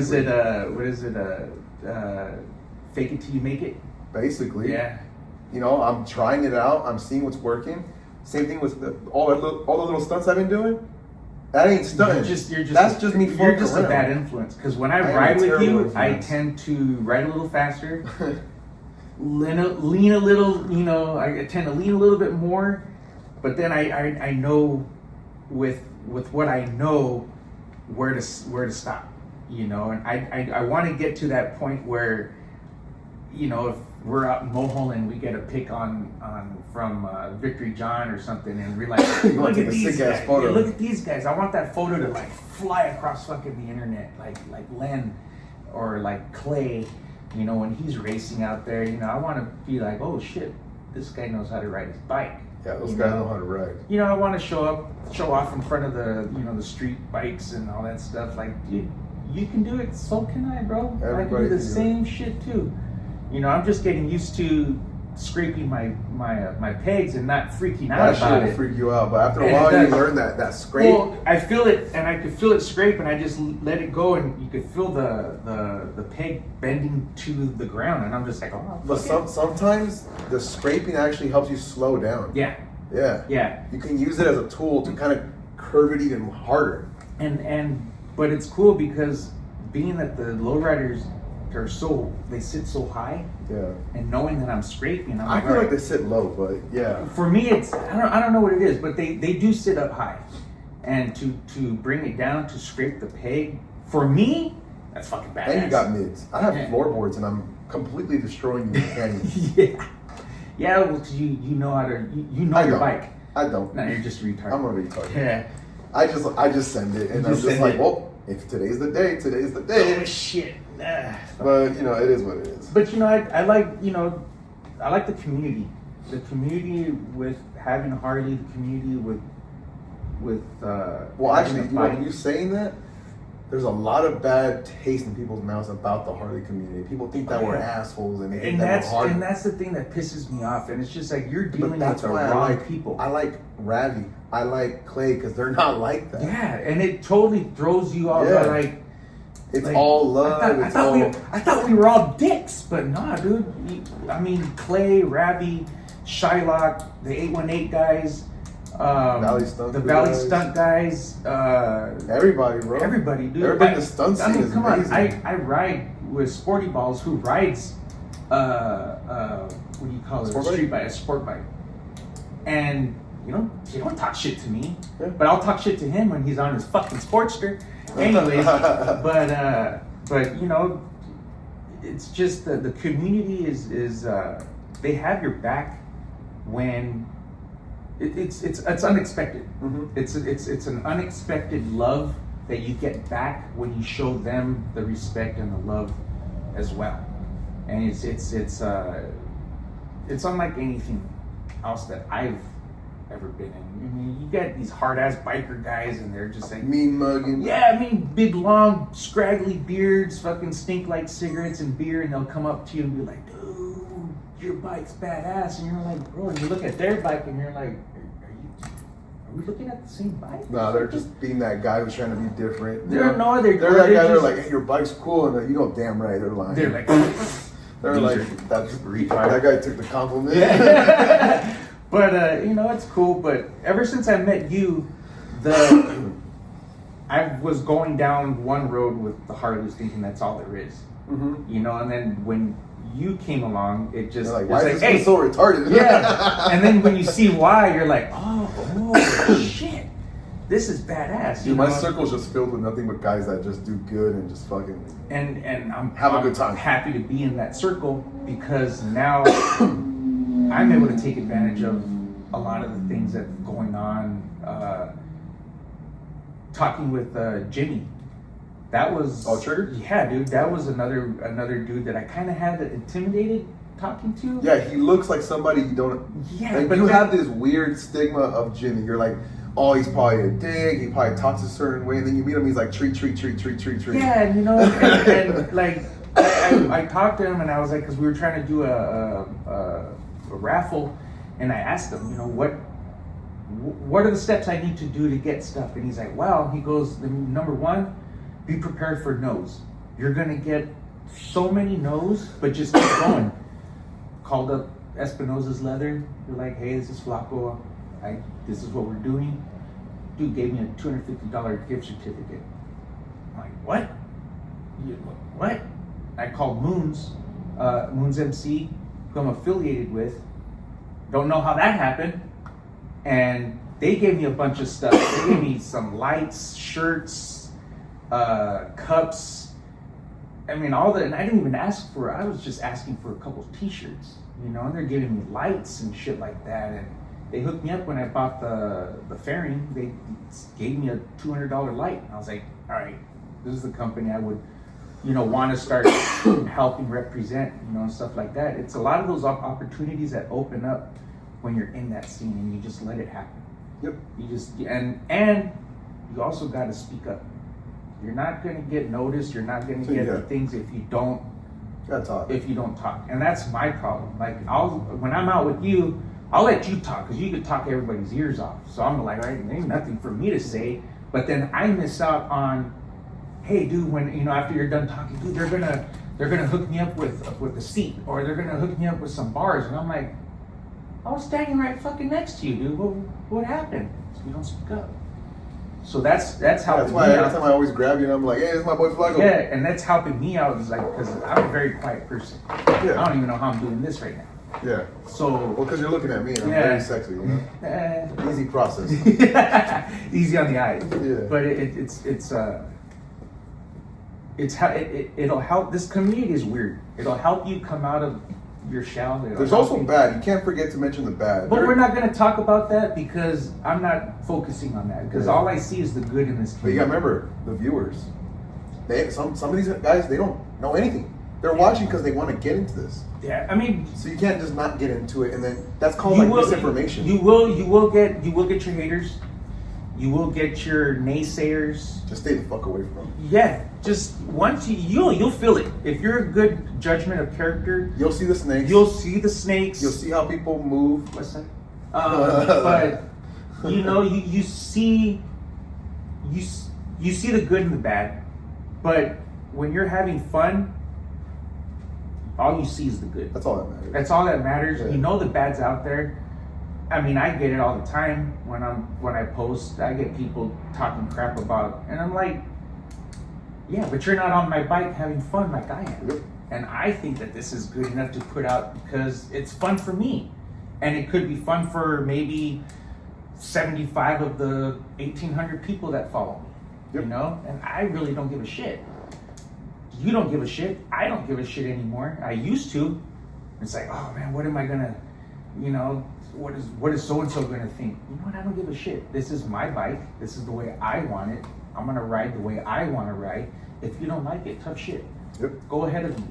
is it? Fake it till you make it. Basically. Yeah. I'm trying it out. I'm seeing what's working. Same thing with all the little stunts I've been doing. That ain't stunting. That's just me. You're just a bad influence. Because when I ride with you, I tend to ride a little faster, lean a little. I tend to lean a little bit more. But then I know with what I know where to stop. And I want to get to that point where, if we're out in Moholland and we get a pick on from Victory John or something, and we're like, look at these guys. Yeah, look at these guys. I want that photo to like fly across fucking the internet, like Len or like Clay. When he's racing out there, I want to be like, oh shit, this guy knows how to ride his bike. Yeah, those guys know how to ride. I want to show off in front of the the street bikes and all that stuff. Like, dude, you can do it. So can I, bro. I can do the same shit too. I'm just getting used to scraping my pegs and not freaking out about it. That shit will freak you out, but after a while you learn that scrape. Well, I feel it, and I could feel it scrape, and I just let it go, and you could feel the peg bending to the ground, and I'm just like, oh. But sometimes the scraping actually helps you slow down. Yeah. Yeah. Yeah. You can use it as a tool to kind of curve it even harder. But it's cool because being that the lowriders they sit so high. Yeah. And knowing that I'm scraping, I feel like they sit low, but yeah. For me, it's I don't know what it is, but they do sit up high, and to bring it down to scrape the peg, for me, that's fucking badass. And you got mids. I have floorboards, and I'm completely destroying your canyon. Yeah, well, because you know how to you know your bike. I don't. No, you're just retarded. I'm a retard. Yeah. I just send it, and I'm just like, well, if today's the day, today's the day. Oh shit. But it is what it is. But I like the community. The community with having Harley, the community with well, actually, you saying that, there's a lot of bad taste in people's mouths about the Harley community. People think that we're assholes and they think that we're hard. And that's the thing that pisses me off. And it's just like you're dealing with the why wrong people. I like Ravi. I like Clay because they're not like that. Yeah, and it totally throws you off. Yeah. Like it's all love. I thought we were all dicks, but nah, dude. I mean, Clay, Ravi, Shylock, the 818 guys. The Valley Stunt guys, everybody, bro. Everybody, dude. Everybody in the stunt scene is come amazing. on, I ride with Sporty Balls, who rides, what do you call it? A sport bike. And you know, he don't talk shit to me, but I'll talk shit to him when he's on his fucking Sportster. Anyways, but you know, it's just the community is they have your back when. It's unexpected. Mm-hmm. It's an unexpected love that you get back when you show them the respect and the love as well, and it's unlike anything else that I've ever been in. I mean, you get these hard ass biker guys and they're just like mean mugging. Yeah, I mean, big long scraggly beards, fucking stink like cigarettes and beer, and they'll come up to you and be like, dude, your bike's badass, and you're like, bro, and you look at their bike and you're like, are we looking at the same bike? No, they're just being that guy who's trying to be different. They're that guy. They're like, hey, your bike's cool, and you know, damn right, they're lying. They're like, that guy took the compliment. Yeah. But you know, it's cool. But ever since I met you, I was going down one road with the Harleys, thinking that's all there is. Mm-hmm. You know, and then when you came along, it just like, why is this so retarded? Yeah. And then when you see why, you're like, oh shit, this is badass. Dude, my circle's just filled with nothing but guys that just do good and just fucking and I'm a good time. Happy to be in that circle because now I'm able to take advantage of a lot of the things that are going on. Talking with Jimmy. That was Trigger? Yeah, dude. That was another dude that I kind of had intimidated talking to. Yeah, he looks like somebody you don't. Yeah, like, but you have this weird stigma of Jimmy. You're like, oh, he's probably a dick. He probably talks a certain way, and then you meet him, he's like treat. Yeah, and you know, and like I talked to him, and I was like, because we were trying to do a raffle, and I asked him, you know, what are the steps I need to do to get stuff, and he's like, well, he goes, number one. Be prepared for no's. You're gonna get so many no's, but just keep going. Called up Espinosa's Leather. They're like, hey, this is Flaco. This is what we're doing. Dude gave me a $250 gift certificate. I'm like, what? What? I called Moons MC, who I'm affiliated with. Don't know how that happened. And they gave me a bunch of stuff. They gave me some lights, shirts, cups. I mean, all that, and I didn't even ask for it. I was just asking for a couple of t-shirts, you know, and they're giving me lights and shit like that. And they hooked me up when I bought the fairing. They gave me a $200 light. And I was like, all right, this is the company I would, you know, want to start helping represent, you know, and stuff like that. It's a lot of those opportunities that open up when you're in that scene and you just let it happen. Yep. You just, and you also got to speak up. You're not going to get noticed. You're not going to get the things if you don't talk. If you don't talk. And that's my problem. Like, when I'm out with you, I'll let you talk because you could talk everybody's ears off. So I'm like, right, there ain't nothing for me to say. But then I miss out on, hey, dude, when, you know, after you're done talking, dude, they're gonna hook me up with a seat, or they're gonna hook me up with some bars. And I'm like, I was standing right fucking next to you, dude. What happened? So you don't speak up. So that's how. That's why every time I always grab you and I'm like, hey, this is my boy Flaco. Yeah, and that's helping me out, is like, because I'm a very quiet person. Yeah. I don't even know how I'm doing this right now. Yeah. So. Well, because you're looking at me and I'm very sexy, you know. Easy process. Easy on the eyes. Yeah. But it'll help. This community is weird. It'll help you come out of your shell. There's also bad. You can't forget to mention the bad. But we're not going to talk about that because I'm not focusing on that, because all I see is the good in this community. But you got to remember the viewers. Some of these guys, they don't know anything. They're watching because they want to get into this. Yeah, I mean, so you can't just not get into it, and then that's called like misinformation. You will get your haters. You will get your naysayers. Just stay the fuck away from them. Yeah, just once you'll feel it. If you're a good judgment of character, You'll see the snakes. you'll see the snakes. You'll see how people move. What's that? But you see the good and the bad. But when you're having fun, all you see is the good. That's all that matters. That's all that matters. Yeah. You know the bad's out there. I mean, I get it all the time when I post. I get people talking crap about, and I'm like, yeah, but you're not on my bike having fun like I am. Yep. And I think that this is good enough to put out because it's fun for me, and it could be fun for maybe 75 of the 1,800 people that follow me. Yep. You know, and I really don't give a shit. You don't give a shit. I don't give a shit anymore. I used to. It's like, oh man, what am I gonna, what is so and so gonna think? You know what? I don't give a shit. This is my bike. This is the way I want it. I'm gonna ride the way I want to ride. If you don't like it, tough shit. Yep. Go ahead of me.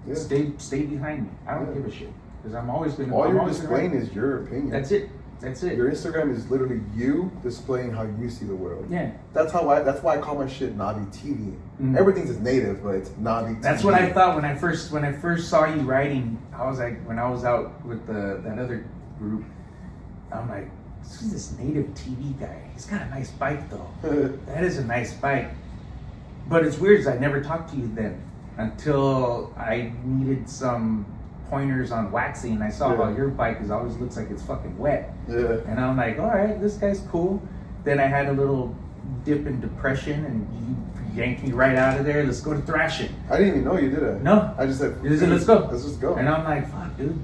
Yeah. Stay behind me. I don't give a shit because I'm always gonna. All I'm you're always displaying gonna, is your opinion. That's it. That's it. Your Instagram is literally you displaying how you see the world. Yeah. That's why I call my shit Navi TV. Mm. Everything's is native, but it's Navi TV. That's what I thought when I first saw you riding. I was like, when I was out with that other group, I'm like, this is this native TV guy. He's got a nice bike though. That is a nice bike. But it's weird, 'cause I never talked to you then until I needed some pointers on waxing. And I saw how your bike always looks like it's fucking wet. Yeah. And I'm like, all right, this guy's cool. Then I had a little dip in depression, and you yanked me right out of there. Let's go to thrashing. I didn't even know you did it. No. I just said, Let's go. Let's just go. And I'm like, fuck, dude.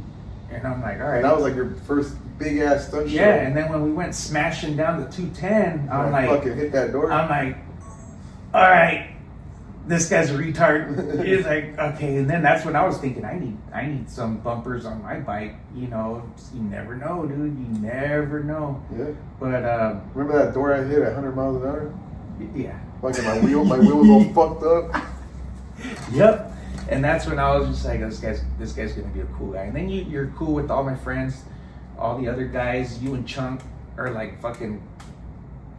And I'm like, all right. And that was like your first big ass stunt show. Yeah, and then when we went smashing down the 210, I'm like, fucking hit that door. I'm like, all right, this guy's a retard. He's like, okay, and then that's when I was thinking, I need some bumpers on my bike. You never know, dude. You never know. Yeah. But remember that door I hit at 100 miles an hour? yeah. Fucking my wheel was all fucked up. Yep. And that's when I was just like, this guy's gonna be a cool guy. And then you're cool with all my friends, all the other guys. You and Chunk are like fucking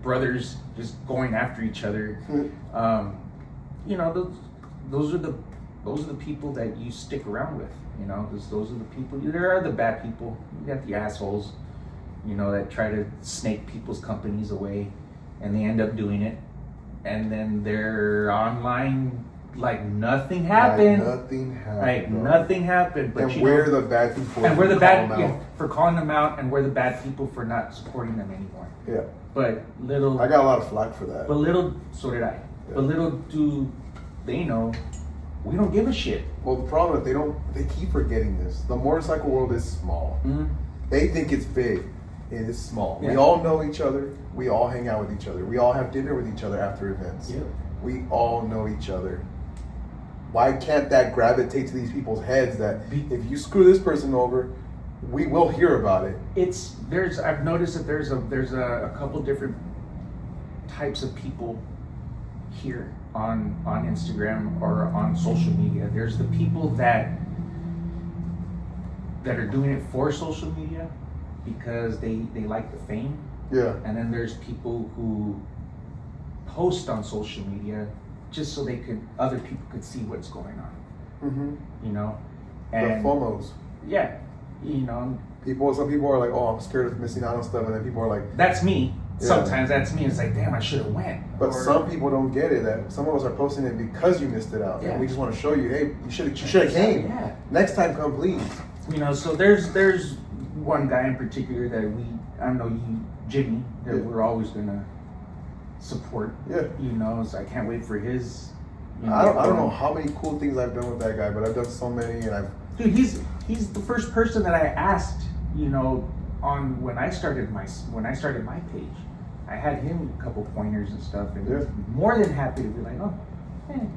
brothers, just going after each other. Those are the people that you stick around with. Those are the people. There are the bad people. You got the assholes, that try to snake people's companies away, and they end up doing it. And then they're online like nothing happened. Like nothing happened. But and we're the bad people. And we're the bad for calling them out, and we're the bad people for not supporting them anymore. Yeah. But I got a lot of flack for that. But so did I. Yeah. But little do they know, we don't give a shit. Well, the problem is they keep forgetting this. The motorcycle world is small. Mm-hmm. They think it's big. It is small. Yeah. We all know each other. We all hang out with each other. We all have dinner with each other after events. Yeah. We all know each other. Why can't that gravitate to these people's heads that if you screw this person over, we will hear about it? I've noticed that there's a couple different types of people here on Instagram or on social media. There's the people that are doing it for social media because they like the fame. Yeah. And then there's people who post on social media just so other people could see what's going on. Mm-hmm. And the FOMOs. Yeah. Some people are like, oh, I'm scared of missing out on stuff, and then people are like, that's me. Yeah. Sometimes that's me. It's like, damn, I should have went. But some people don't get it. That some of us are posting it because you missed it out, and we just want to show you, hey, you should have came. Yeah. Next time, come please. So there's one guy in particular that I know you, Jimmy, that we're always gonna support. Yeah. So I can't wait for his. I don't know how many cool things I've done with that guy, but I've done so many, and Dude, he's the first person that I asked. On when I started my page, I had him a couple pointers and stuff, and he's more than happy to be like, oh, hey,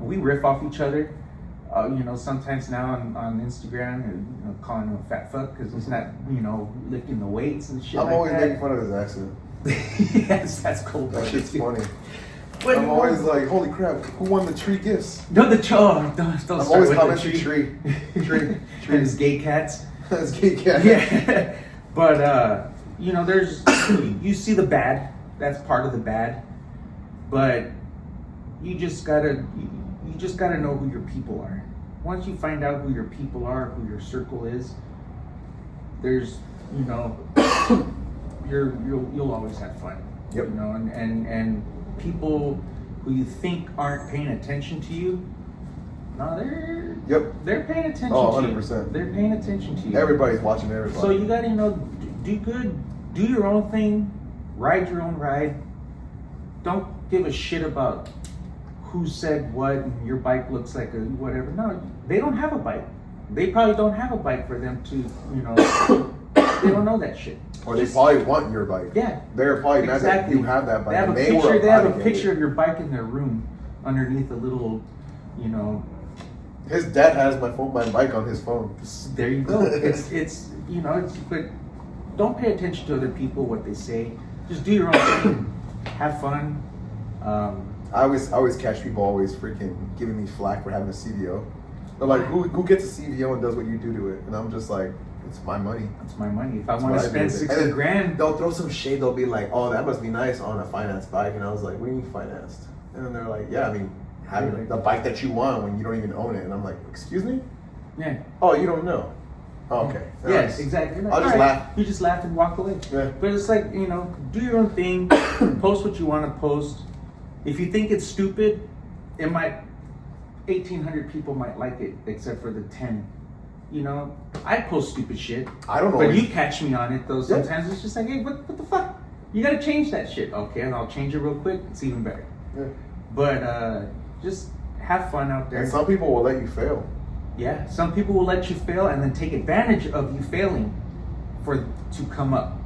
we riff off each other. Sometimes now on Instagram, and calling him a fat fuck because he's not, lifting the weights and shit. I'm always making fun of his accent. Yes, that's cool. That shit's funny. But I'm always like, holy crap, who won the tree gifts? No, don't I'm always commenting tree. And his gay cats. His gay cat. Yeah. But, you know, there's you see the bad. That's part of the bad, but you just gotta know who your people are. Once you find out who your people are, who your circle is, there's, you know, you'll always have fun. Yep. You know, and people who you think aren't paying attention to you, no, they're paying attention to 100%. you. They're paying attention to you. Everybody's watching everybody. So you gotta, you know, do good, do your own thing, ride your own ride. Don't give a shit about who said what and your bike looks like a whatever. No, they don't have a bike. They probably don't have a bike for them to, you know, they don't know that shit. Or they probably want your bike. Yeah. They're probably mad that you have that bike. They have a picture of your bike in their room underneath a little, you know. His dad has my bike on his phone. There you go. it's you know, but don't pay attention to other people, what they say. Just do your own thing. Have fun. I always catch people always freaking giving me flack for having a CVO. They're like, who gets a CVO and does what you do to it? And I'm just like, it's my money. It's my money. If I want to spend $60,000, they'll throw some shade. They'll be like, oh, that must be nice on a finance bike. And I was like, what do you mean financed? And then they're like, yeah, I mean, having the bike that you want when you don't even own it. And I'm like, excuse me? Yeah. Oh, you don't know? Oh, okay. Yes, exactly. I'll just laugh. You just laugh and walk away. Yeah. But it's like, you know, do your own thing. Post what you want to post. If you think it's stupid, 1,800 people might like it, except for the 10. You know, I post stupid shit. I don't know. But you catch me on it though. Sometimes it's just like, hey, what the fuck? You gotta change that shit. Okay, and I'll change it real quick. It's even better. Yeah. But just have fun out there. And some people will let you fail. Yeah, some people will let you fail and then take advantage of you failing to come up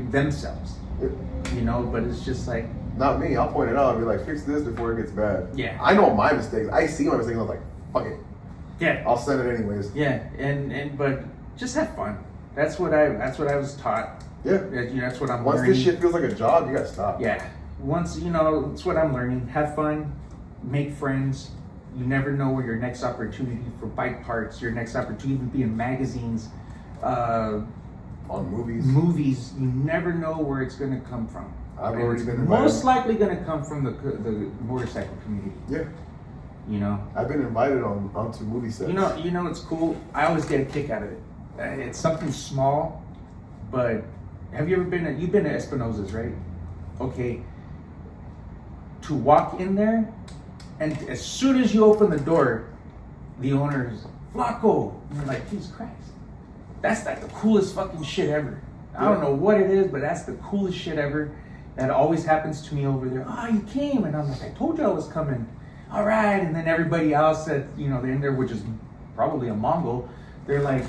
themselves. Yeah. You know, but it's just like, not me. I'll point it out. I'll be like, fix this before it gets bad. Yeah. I know my mistakes. I see my mistakes. I'm like, fuck it. Yeah. I'll send it anyways. Yeah, and but just have fun. That's what I was taught. Yeah. You know, that's what I'm Once learning. this shit feels like a job, you gotta stop. Yeah. Once, you know, it's what I'm learning. Have fun, make friends. You never know where your next opportunity for bike parts, your next opportunity to be in magazines, on movies. Movies. You never know where it's going to come from. I've already been invited. Most likely going to come from the motorcycle community. Yeah. You know. I've been invited onto movie sets. You know, it's cool. I always get a kick out of it. It's something small, but have you ever been? You've been to Espinosa's, right? Okay. To walk in there, and as soon as you open the door, the owner is Flacco, and you're like, Jesus Christ, that's like the coolest fucking shit ever. I don't know what it is, but that's the coolest shit ever. That always happens to me over there. Oh, you came, and I'm like, I told you I was coming. All right, and then everybody else that, you know, they're in there, which is probably a Mongol, they're like,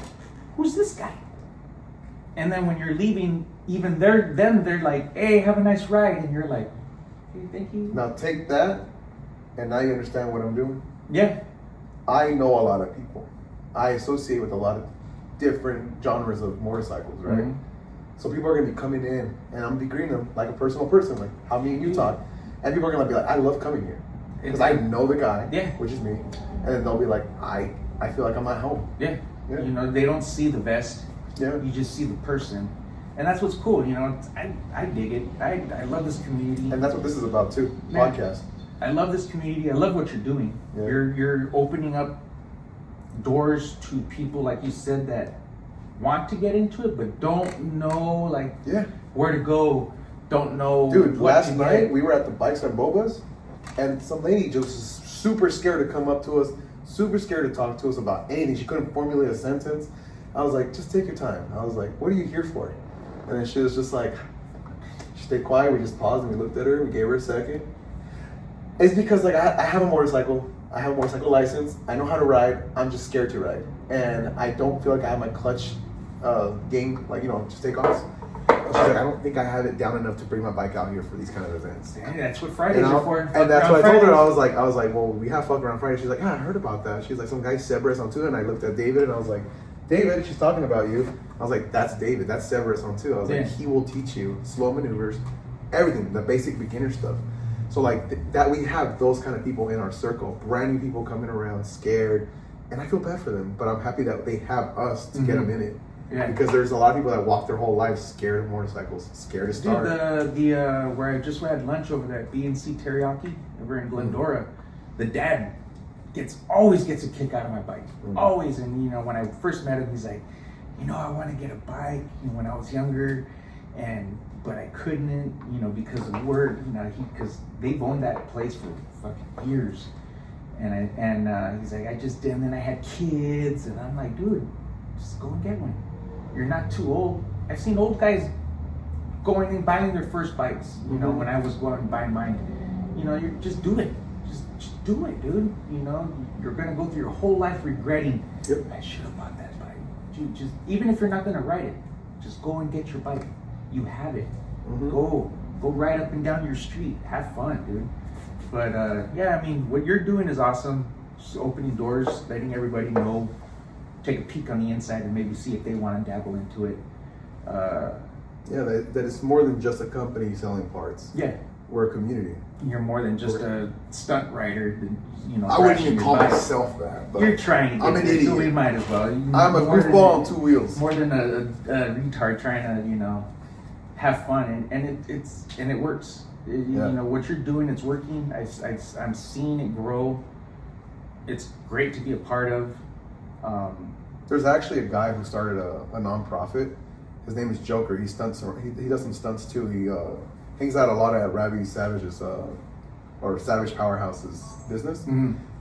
who's this guy? And then when you're leaving, even they're like, hey, have a nice ride, and you're like, hey, thank you. Now take that, and now you understand what I'm doing. Yeah. I know a lot of people. I associate with a lot of different genres of motorcycles, right? Mm-hmm. So people are gonna be coming in, and I'm gonna be greeting them like a personal person, like how me and you talk. And people are gonna be like, I love coming here. Because I know the guy, which is me, and then they'll be like, I feel like I'm at home. Yeah. You know, they don't see the vest. Yeah. You just see the person. And that's what's cool, you know. I dig it. I love this community. And that's what this is about too, podcast. I love this community. I love what you're doing. Yeah. You're opening up doors to people, like you said, that want to get into it, but don't know where to go, don't know. Dude, last night we were at the Bikes and Bobas, and some lady just was super scared to come up to us, super scared to talk to us about anything. She couldn't formulate a sentence. I was like, just take your time. I was like, what are you here for? And then she was just like, she stayed quiet. We just paused and we looked at her. We gave her a second. It's because like I have a motorcycle. I have a motorcycle license. I know how to ride. I'm just scared to ride. And I don't feel like I have my clutch game, like, you know, just take off. She's like, I don't think I have it down enough to bring my bike out here for these kind of events. Yeah, that's what Fridays are for. And that's what I told her. I was like, well, we have Fuck Around Friday. She's like, I heard about that. She's like, some guy Severus on two. And I looked at David and I was like, David, she's talking about you. I was like, that's David. That's Severus on two. I was like, he will teach you slow maneuvers, everything, the basic beginner stuff. So like that we have those kind of people in our circle, brand new people coming around scared, and I feel bad for them, but I'm happy that they have us to get them in it. Yeah. Because there's a lot of people that walk their whole life scared of motorcycles, scared to start. Dude, where I just had lunch over there at B&C Teriyaki over in Glendora, the dad always gets a kick out of my bike. Always. And, you know, when I first met him, he's like, you know, I want to get a bike, you know, when I was younger, but I couldn't, you know, because of work, you know, because they've owned that place for fucking years. And he's like, I just did, and then I had kids, and I'm like, dude, just go and get one. You're not too old. I've seen old guys going and buying their first bikes, you know, when I was going and buying mine. You know, you just do it. Just do it, dude. You know, you're gonna go through your whole life regretting, I should have bought that bike. Dude, just, even if you're not gonna ride it, just go and get your bike. You have it. Go ride up and down your street. Have fun, dude. But yeah, I mean, what you're doing is awesome. Just opening doors, letting everybody know, take a peek on the inside and maybe see if they want to dabble into it. Yeah, that it's more than just a company selling parts. Yeah. We're a community. You're more than just a stunt rider, you know. I wouldn't even call myself that. But you're trying to I'm an idiot. So we might as well. I'm a goofball on two wheels. More than a retard trying to, you know, have fun, and it works. You know what you're doing, it's working. I'm seeing it grow. It's great to be a part of. There's actually a guy who started a nonprofit. His name is Joker. He stunts. He does some stunts too. He hangs out a lot at Ravi Savage's or Savage Powerhouse's business.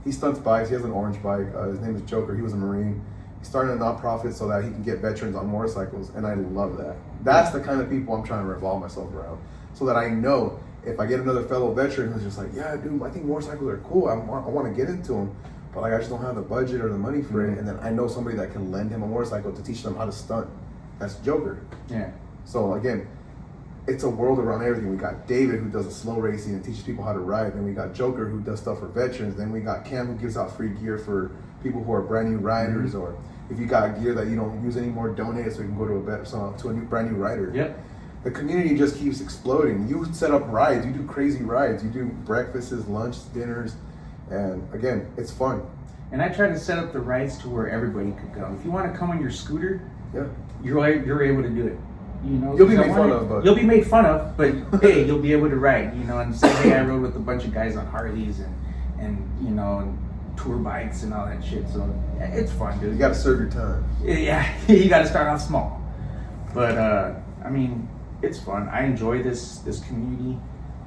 He stunts bikes. He has an orange bike. His name is Joker. He was a Marine. He started a nonprofit so that he can get veterans on motorcycles, and I love that. That's the kind of people I'm trying to revolve myself around, so that I know if I get another fellow veteran who's just like, yeah, dude, I think motorcycles are cool. I want to get into them, but like I just don't have the budget or the money for it. And then I know somebody that can lend him a motorcycle to teach them how to stunt. That's Joker. Yeah. So again, it's a world around everything. We got David who does the slow racing and teaches people how to ride. Then we got Joker who does stuff for veterans. Then we got Cam who gives out free gear for people who are brand new riders, or if you got gear that you don't use anymore, donate it so you can go to a new brand new rider. Yep. The community just keeps exploding. You set up rides, you do crazy rides, you do breakfasts, lunch, dinners, and again, it's fun. And I try to set up the rides to where everybody could go. If you want to come on your scooter, yeah, you're able to do it. You know, you'll be made fun of, but you'll be made fun of, but hey, you'll be able to ride. You know, and say, hey, I rode with a bunch of guys on Harleys and you know, and tour bikes and all that shit. So yeah, it's fun, dude. You got to serve your time. Yeah, you got to start off small. But I mean, it's fun. I enjoy this community,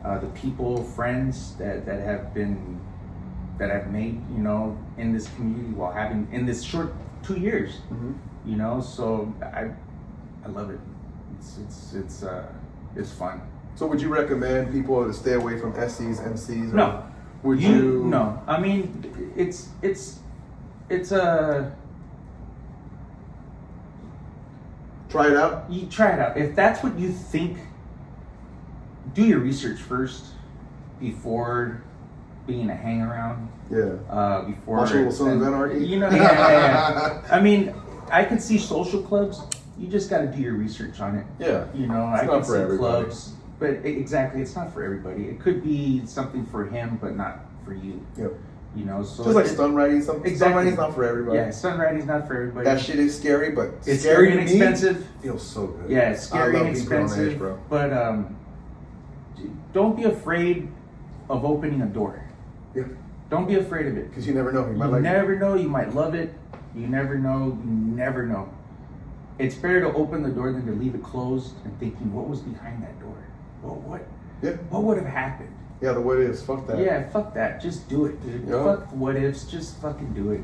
the people, friends that have made, you know, in this community while having in this short 2 years. You know, so I love it. It's fun. So would you recommend people to stay away from SCs, MCs? No. Would you? No. I mean, it's try it out. You try it out. If that's what you think, do your research first before being a hang around. Yeah. Before Marshall Wilson's anarchy. You know, yeah. I mean, I could see social clubs. You just got to do your research on it. Yeah. You know, it's I not can for see everybody. clubs, but exactly, it's not for everybody. It could be something for him, but not for you. Yep. You know, so just like stunt riding. Stunt riding's not for everybody. Yeah, stunt riding's not for everybody. That shit is scary, but it's scary and expensive. Feels so good. Yeah, it's scary and expensive. Edge, bro. But don't be afraid of opening a door. Yeah. Don't be afraid of it. Because you never know. You never know. You might love it. You never know. You never know. It's better to open the door than to leave it closed and thinking, what was behind that door? Well, what? Yeah. What would have happened? Yeah, the what ifs. Fuck that. Yeah, fuck that. Just do it, dude. Yeah. Fuck what ifs. Just fucking do it.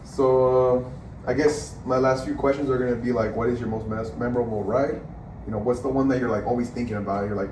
So, I guess my last few questions are gonna be like, what is your most memorable ride? You know, what's the one that you're like always thinking about? You're like,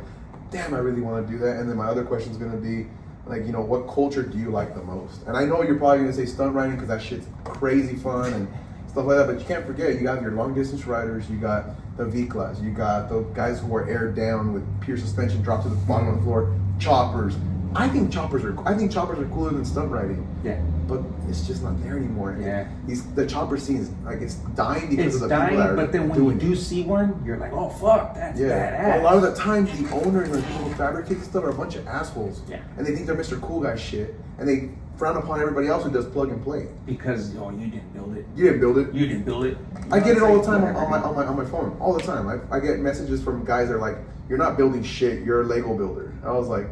damn, I really want to do that. And then my other question is gonna be, like, you know, what culture do you like the most? And I know you're probably gonna say stunt riding because that shit's crazy fun and stuff like that. But you can't forget, you got your long distance riders, you got the viclas, you got the guys who are aired down with pure suspension dropped to the bottom of the floor, choppers. I think choppers are cooler than stunt riding. Yeah. But it's just not there anymore. Yeah. The chopper scene is like it's dying because It's of the people dying, that are but then when doing you do see one, you're like, oh fuck, that's badass. Well, a lot of the time, the owner and the people who fabricate stuff are a bunch of assholes. Yeah. And they think they're Mr. Cool Guy shit, and they frown upon everybody else who does plug and play. Because you didn't build it. You didn't build it. You didn't build it. I get it all the time on my phone. All the time. I get messages from guys that are like, "You're not building shit. You're a Lego builder." I was like,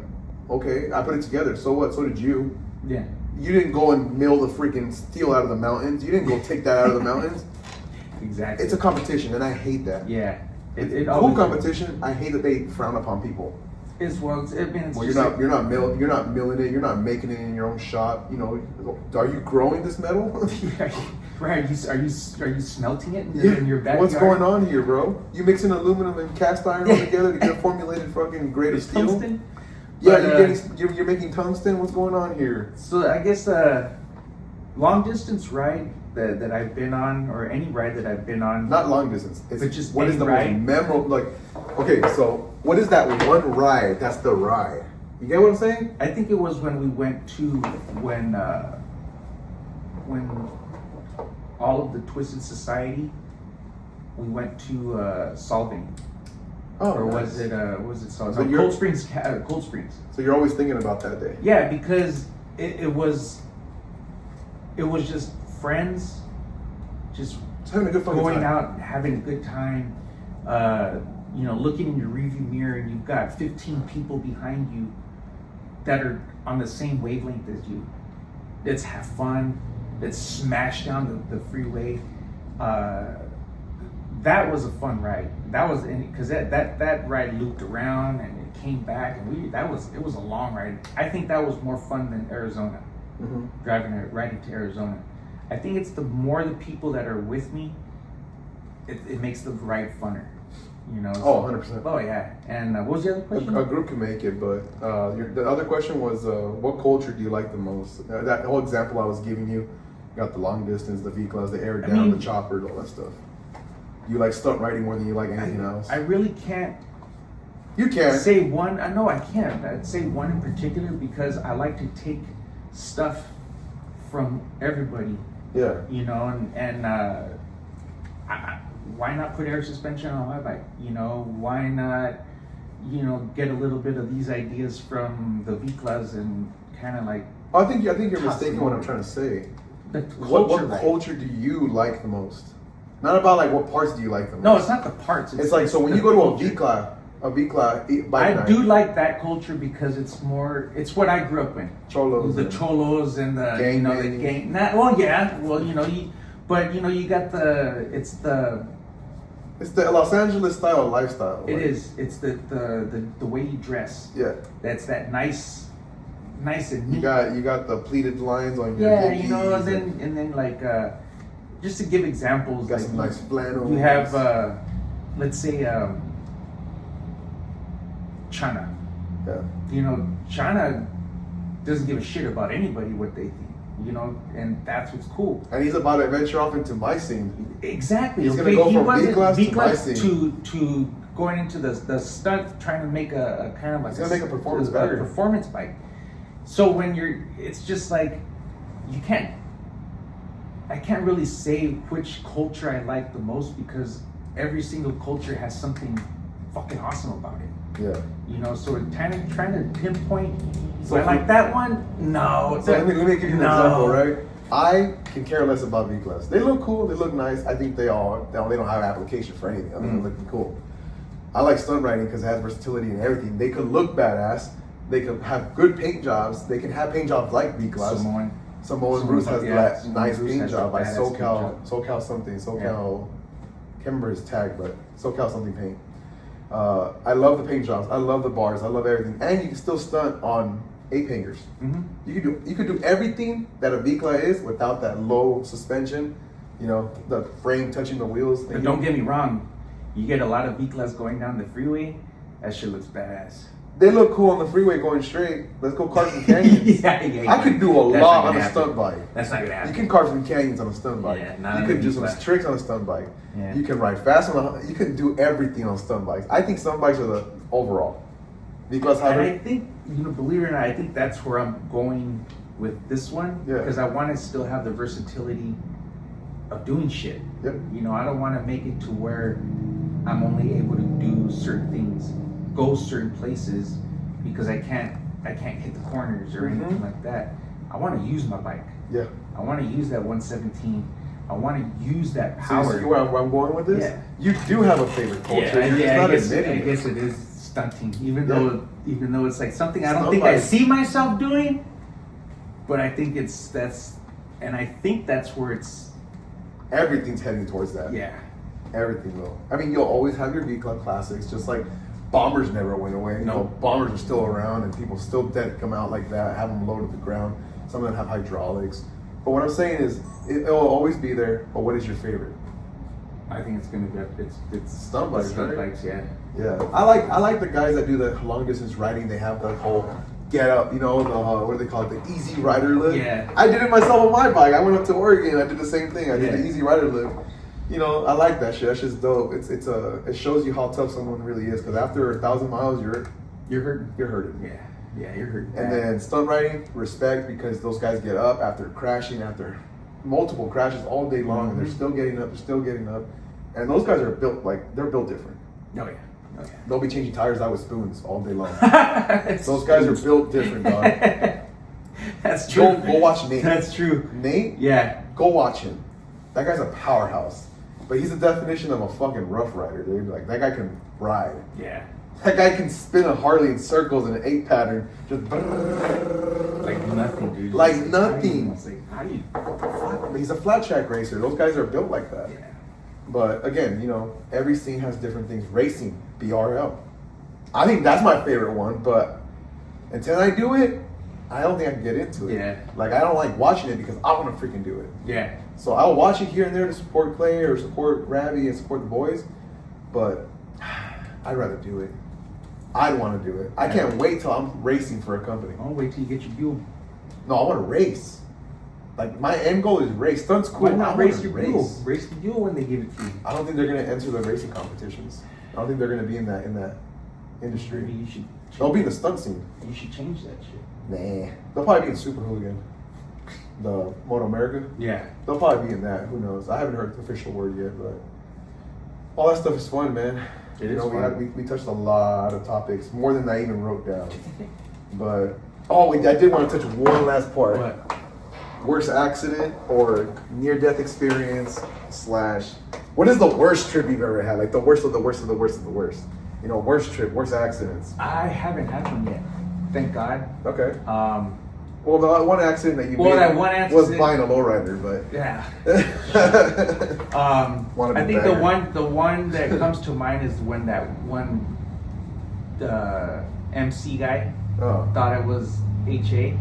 "Okay, I put it together. So what? So did you." Yeah. You didn't go and mill the freaking steel out of the mountains. You didn't go take that out of the mountains. Exactly. It's a competition, and I hate that. Yeah. It cool competition. I hate that they frown upon people. It's well, it's You're not milling it. You're not making it in your own shop. You know, are you growing this metal? Right. Are you smelting it in your backyard? What's going on here, bro? You mixing aluminum and cast iron all together to get a formulated fucking grade of steel? Tungsten? Yeah, But, you're making tungsten. What's going on here? So I guess long distance ride that I've been on, or any ride that I've been on. Not long distance. It's but just what is the ride? most memorable? Like, okay, so what is that one ride? That's the ride. You get what I'm saying? I think it was when we went to when all of the Twisted Society, we went to Solving. Oh, or nice. was it Solving? So No, Cold Springs. Cold Springs. So you're always thinking about that day. Yeah, because it was just friends, just having a good fucking going time. out, having a good time. Looking in your rearview mirror, and you've got 15 people behind you that are on the same wavelength as you. Let's have fun. Let's smash down the freeway. That was a fun ride. That was because that ride looped around and it came back, and it was a long ride. I think that was more fun than Arizona. Mm-hmm. Riding to Arizona. I think it's the more the people that are with me, it makes the ride funner. You know. Oh, 100%. Oh yeah. And what was the other question? A group can make it, but the other question was, what culture do you like the most? That whole example I was giving you, got the long distance, the viclas, the air down, the choppers, all that stuff. You like stunt riding more than you like anything else? I really can't. You can say one. I know I can't. I'd say one in particular because I like to take stuff from everybody. Yeah. You know, and why not put air suspension on my bike? You know, why not, get a little bit of these ideas from the viclas and kind of like. I think you're mistaken what I'm trying to say. The What culture do you like the most? Not about like what parts do you like the most. No, it's not the parts. It's like, so when you go to a vicla bike night. I do like that culture because it's what I grew up in. Cholos. The cholos and the gang. The gang. You got it's the Los Angeles style lifestyle. It is. It's the way you dress. Yeah. That's that nice and neat. You got the pleated lines on your Hickeys, and then like just to give examples, got like some nice flannel. You have let's say China. Yeah. China doesn't give a shit about anybody what they think. And that's what's cool. And he's about to venture off into my scene. Exactly. He's gonna go from V-class to my scene. To going into the stunt, trying to make a kind of like he's gonna make a performance bike. So when it's just like I can't really say which culture I like the most because every single culture has something fucking awesome about it. Yeah. So it's kind of trying to pinpoint. So I like that one. No. So let me give you an example, right? I can care less about V-class. They look cool. They look nice. I think they don't have an application for anything. I mean, they're looking cool. I like stunt riding because it has versatility and everything. They could look badass. They could have good paint jobs. They can have paint jobs like V-class. Samoan Bruce has that nice paint job by SoCal something. SoCal, can't remember his tag, but SoCal something paint. I love the paint jobs. I love the bars. I love everything. And you can still stunt on ape hangers. Mm-hmm. You could do everything that a vicla is without that low suspension. The frame touching the wheels. But don't get me wrong, you get a lot of viclas going down the freeway. That shit looks badass. They look cool on the freeway going straight. Let's go carve some canyons. I could do a lot on a stunt bike. That's not gonna happen. You can carve some canyons on a stunt bike. You can do some tricks on a stunt bike. Yeah. You can ride fast you can do everything on stunt bikes. I think stunt bikes are the overall. Because I think, believe it or not, I think that's where I'm going with this one. Yeah. Because I want to still have the versatility of doing shit. Yep. I don't want to make it to where I'm only able to do certain things, go certain places, because I can't hit the corners or anything like that. I want to use my bike. Yeah. I want to use that 117. I want to use that power. So you see where I'm going with this? Yeah. You do have a favorite culture. Yeah, You're just not admitting I it. guess it is stunting, even though it's like something I don't Stunt think I bike. see myself doing, but I think I think that's where it's. Everything's heading towards that. Yeah. Everything will. I mean, you'll always have your V-Club classics, just like bombers never went away. You know, bombers are still around, and people still dead come out like that, have them low to the ground. Some of them have hydraulics. But what I'm saying is, it'll always be there. But what is your favorite? I think it's gonna be it's Stunt bikes, stunt right? bikes, yeah. Yeah, I like the guys that do the long distance riding. They have the whole get up, you know, the what do they call it, the easy rider lift. Yeah. I did it myself on my bike. I went up to Oregon. I did the same thing. I did the easy rider lift. You know, I like that shit. That's just dope. It shows you how tough someone really is. Because after 1,000 miles, you're hurting. You're hurting. Yeah, you're hurting. And then stunt riding, respect, because those guys get up after crashing, after multiple crashes all day long, and they're still getting up. They're still getting up. And those guys are built they're built different. Oh yeah. They'll be changing tires out with spoons all day long. Those guys are built different, dog. That's true. Go watch Nate. That's true. Nate? Yeah. Go watch him. That guy's a powerhouse. But he's the definition of a fucking rough rider, dude. Like, that guy can ride. Yeah. That guy can spin a Harley in circles in an 8 pattern. Just like nothing, dude. Like nothing. It's like, how do you... But he's a flat track racer. Those guys are built like that. Yeah. But again, you know, every scene has different things. Racing, BRL. I think that's my favorite one, but until I do it, I don't think I can get into it. Yeah. Like, I don't like watching it because I want to freaking do it. Yeah. So I'll watch it here and there to support Clay or support Ravi and support the boys, but I'd rather do it. I'd want to do it. I can't wait till I'm racing for a company. I'll wait till you get your Buell. No, I want to race. Like, my end goal is race. Stunt's cool. Why not race wanna your Buell? Race the Buell when they give it to you. I don't think they're gonna enter the racing competitions. I don't think they're gonna be in that industry. Maybe you should. They'll be in the stunt scene. You should change that shit. Nah. They'll probably be in Super Hooligan. The Moto America. Yeah. They'll probably be in that. Who knows? I haven't heard the official word yet, but all that stuff is fun, man. It is fun. We touched a lot of topics, more than I even wrote down. But I did want to touch one last part. What? Worst accident or near-death experience / what is the worst trip you've ever had? Like the worst of the worst of the worst of the worst. You know, worst trip, worst accidents. I haven't had one yet. Thank God. Okay. Well, the one accident that you made that one accident was buying a lowrider, but yeah. Wanna be I think better. the one that comes to mind is when that one MC guy thought it was HA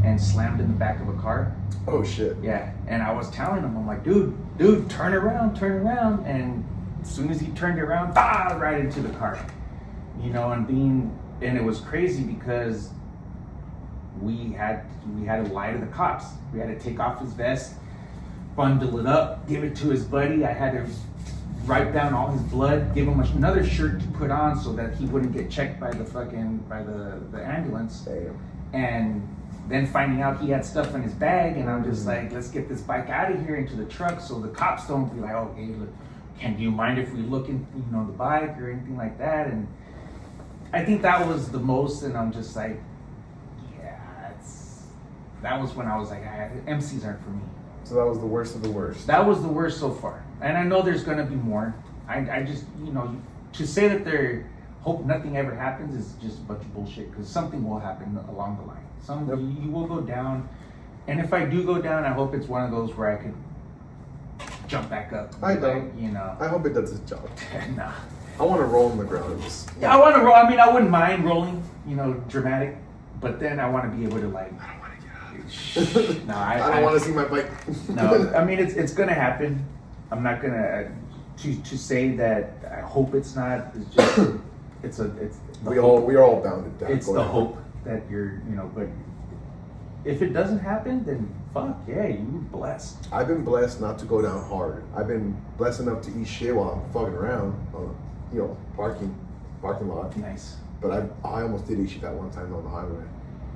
and slammed in the back of a car. Oh shit. Yeah, and I was telling him, I'm like, dude, turn around, and as soon as he turned around, right into the car. You know, and it was crazy because we had to lie to the cops. We had to take off his vest, bundle it up, give it to his buddy. I had to write down all his blood, give him another shirt to put on so that he wouldn't get checked by the ambulance. Damn. And then finding out he had stuff in his bag, and I'm just like, let's get this bike out of here into the truck so the cops don't be like, oh, hey, look, do you mind if we look in, the bike or anything like that? And I think that was the most, and I'm just like, that was when I was like, MCs aren't for me. So that was the worst of the worst. That was the worst so far. And I know there's going to be more. I just, to say that hope nothing ever happens is just a bunch of bullshit, because something will happen along the line. You will go down. And if I do go down, I hope it's one of those where I could jump back up. I don't. I hope it does its job. Nah. I want to roll in the ground and just. Yeah, I want to roll. I mean, I wouldn't mind rolling, dramatic. But then I want to be able to like. I don't want to get out. No, I don't want to see my bike. No, I mean it's gonna happen. I'm not gonna to say that I hope it's not. It's just we are all bounded down. It's the hope that you're But if it doesn't happen, then fuck yeah, you're blessed. I've been blessed not to go down hard. I've been blessed enough to eat shit while I'm fucking around, parking lot. Nice. But I almost did eat shit that one time on the highway.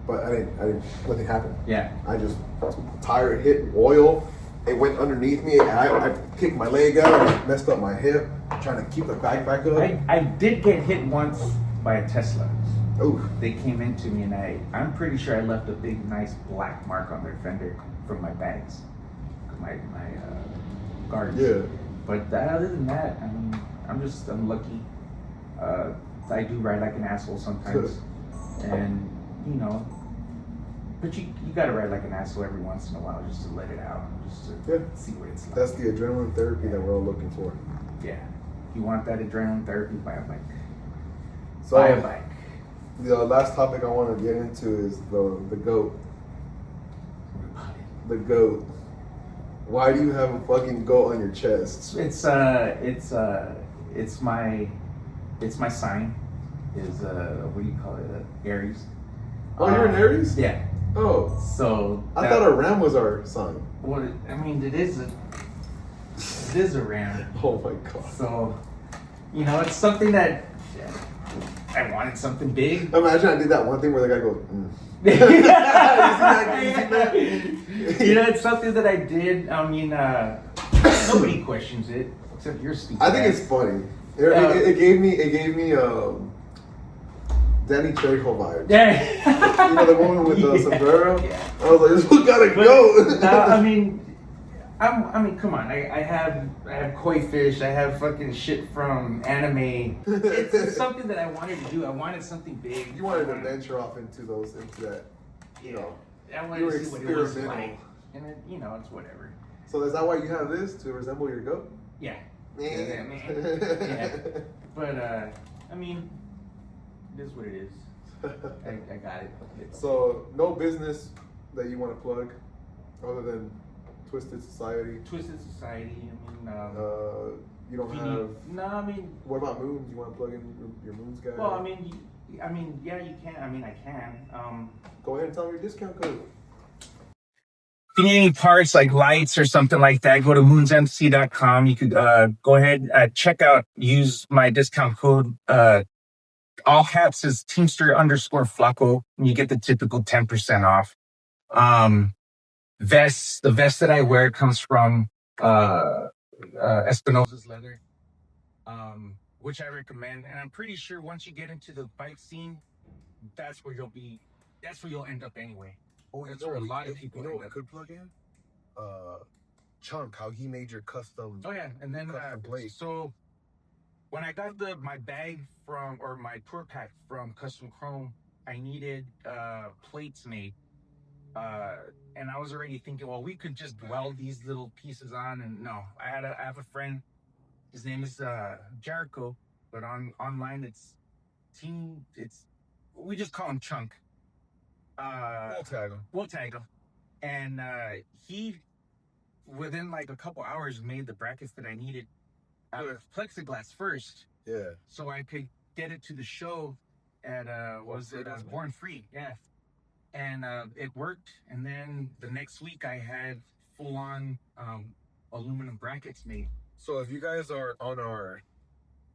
But I didn't, nothing happened. Yeah. I just, tire hit oil, it went underneath me, and I kicked my leg out, and messed up my hip, trying to keep the bag back up. I did get hit once by a Tesla. Ooh. They came into me, and I'm pretty sure I left a big, nice black mark on their fender from my bags, my guards. Yeah. But other than that, I mean, I'm lucky. I do ride like an asshole sometimes, and you know, but you gotta ride like an asshole every once in a while just to let it out, just to see what it's like. That's the adrenaline therapy that we're all looking for. Yeah. If you want that adrenaline therapy, buy a bike. So, buy a bike. The last topic I want to get into is the goat. What about it? The goat. Why do you have a fucking goat on your chest? It's my sign. Is what do you call it? Aries. Oh, you're an Aries? Yeah. Oh. So I thought a ram was our sign. Well, I mean, it is a ram. Oh my god. So, you know, it's something that I wanted something big. Imagine I did that one thing where the guy goes, You know, it's something that I did. I mean, nobody questions it except you're stupid. I think it's funny. It gave me Danny Trejo vibes. Yeah. You know, the woman with the sombrero? Yeah. I was like, this one gotta go. I mean, come on. I have koi fish. I have fucking shit from anime. It's something that I wanted to do. I wanted something big. You wanted to venture off into that, you know. I wanted to see what it was like. And it, you know, it's whatever. So is that why you have this, to resemble your goat? Yeah. Yeah. Yeah. But I mean, it is what it is. I got it. So no business that you want to plug, other than Twisted Society. Twisted Society. I mean, you don't have. No, I mean. What about Moons? You want to plug in your Moons guy? Well, I mean, yeah, you can. I mean, I can. Go ahead and tell me your discount code. If you need any parts like lights or something like that, go to moonsmc.com. You could go ahead, check out, use my discount code. All caps is Teamster_Flaco, and you get the typical 10% off. The vest that I wear comes from Espinosa's leather, which I recommend. And I'm pretty sure once you get into the bike scene, that's where you'll end up anyway. Oh, that's where a lot of people. You know what I could plug in? Chunk, how he made your custom. Oh yeah, and then plate. So when I got my bag or my tour pack from Custom Chrome, I needed plates made. And I was already thinking, well, we could just weld these little pieces on, and no, I have a friend. His name is Jericho, but online we just call him Chunk. We'll tag him. And he, within like a couple hours, made the brackets that I needed out of plexiglass first. Yeah. So I could get it to the show at Born Free. Yeah. And it worked. And then the next week I had full on aluminum brackets made. So if you guys are on our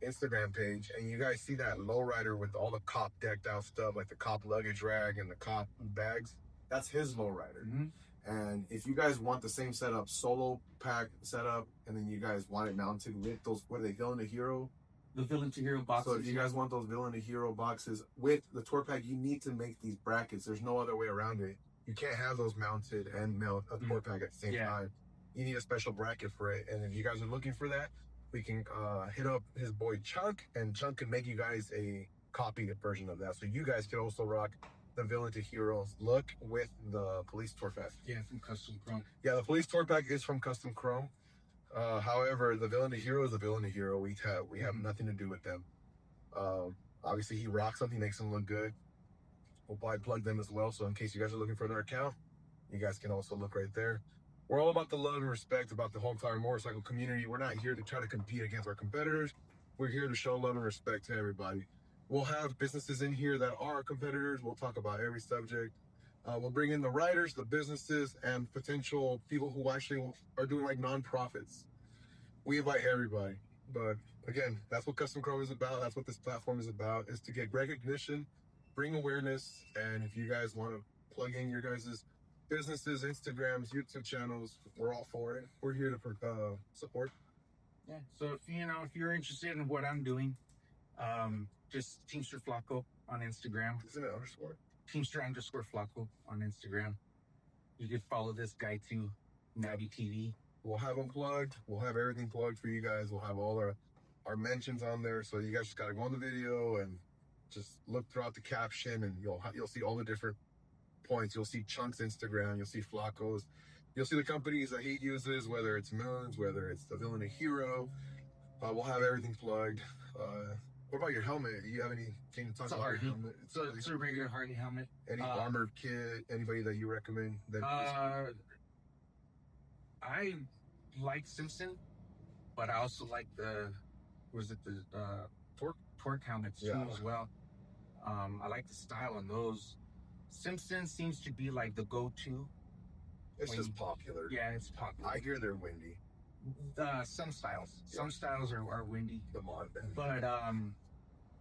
Instagram page and you guys see that lowrider with all the cop decked out stuff, like the cop luggage rag and the cop bags, that's his lowrider. Mm-hmm. And if you guys want the same setup, solo pack setup, and then you guys want it mounted with those, what are they, Villain to Hero? The Villain to Hero boxes. So if you guys want those Villain to Hero boxes with the tour pack, you need to make these brackets. There's no other way around it. You can't have those mounted and mount a tour pack at the same time. You need a special bracket for it. And if you guys are looking for that, we can hit up his boy Chunk, and Chunk can make you guys a copy version of that. So you guys can also rock the Villain to Heroes look with the Police Tour Pack. Yeah, from Custom Chrome. Yeah, the Police Tour Pack is from Custom Chrome. However, the Villain to Hero is a Villain to Hero. We have nothing to do with them. Obviously, he rocks them. He makes them look good. We'll probably plug them as well. So in case you guys are looking for their account, you guys can also look right there. We're all about the love and respect about the whole entire motorcycle community. We're not here to try to compete against our competitors. We're here to show love and respect to everybody. We'll have businesses in here that are competitors. We'll talk about every subject. We'll bring in the riders, the businesses, and potential people who actually are doing like non-profits. We invite everybody. But again, that's what Custom Chrome is about. That's what this platform is about, is to get recognition, bring awareness. And if you guys want to plug in your guys' businesses, Instagrams, YouTube channels, we're all for it. We're here to support. Yeah. So if you're interested in what I'm doing, just Teamster Flacco on Instagram. Isn't it underscore? Teamster_Flacco on Instagram. You can follow this guy too, Nabby TV. We'll have them plugged. We'll have everything plugged for you guys. We'll have all our mentions on there. So you guys just got to go on the video and just look throughout the caption, and you'll see all the different points. You'll see Chunk's Instagram. You'll see Flacco's. You'll see the companies that he uses, whether it's Moons, whether it's the Villain, a Hero. We'll have everything plugged. What about your helmet? Do you have anything to talk about your helmet? It's a regular Harley helmet. Any armored kit? Anybody that you recommend? I like Simpson, but I also like the torque helmets too as well. I like the style on those. Simpson seems to be like the go-to. It's just popular. Yeah, it's popular. I hear they're windy. Some styles are windy. The mod band. But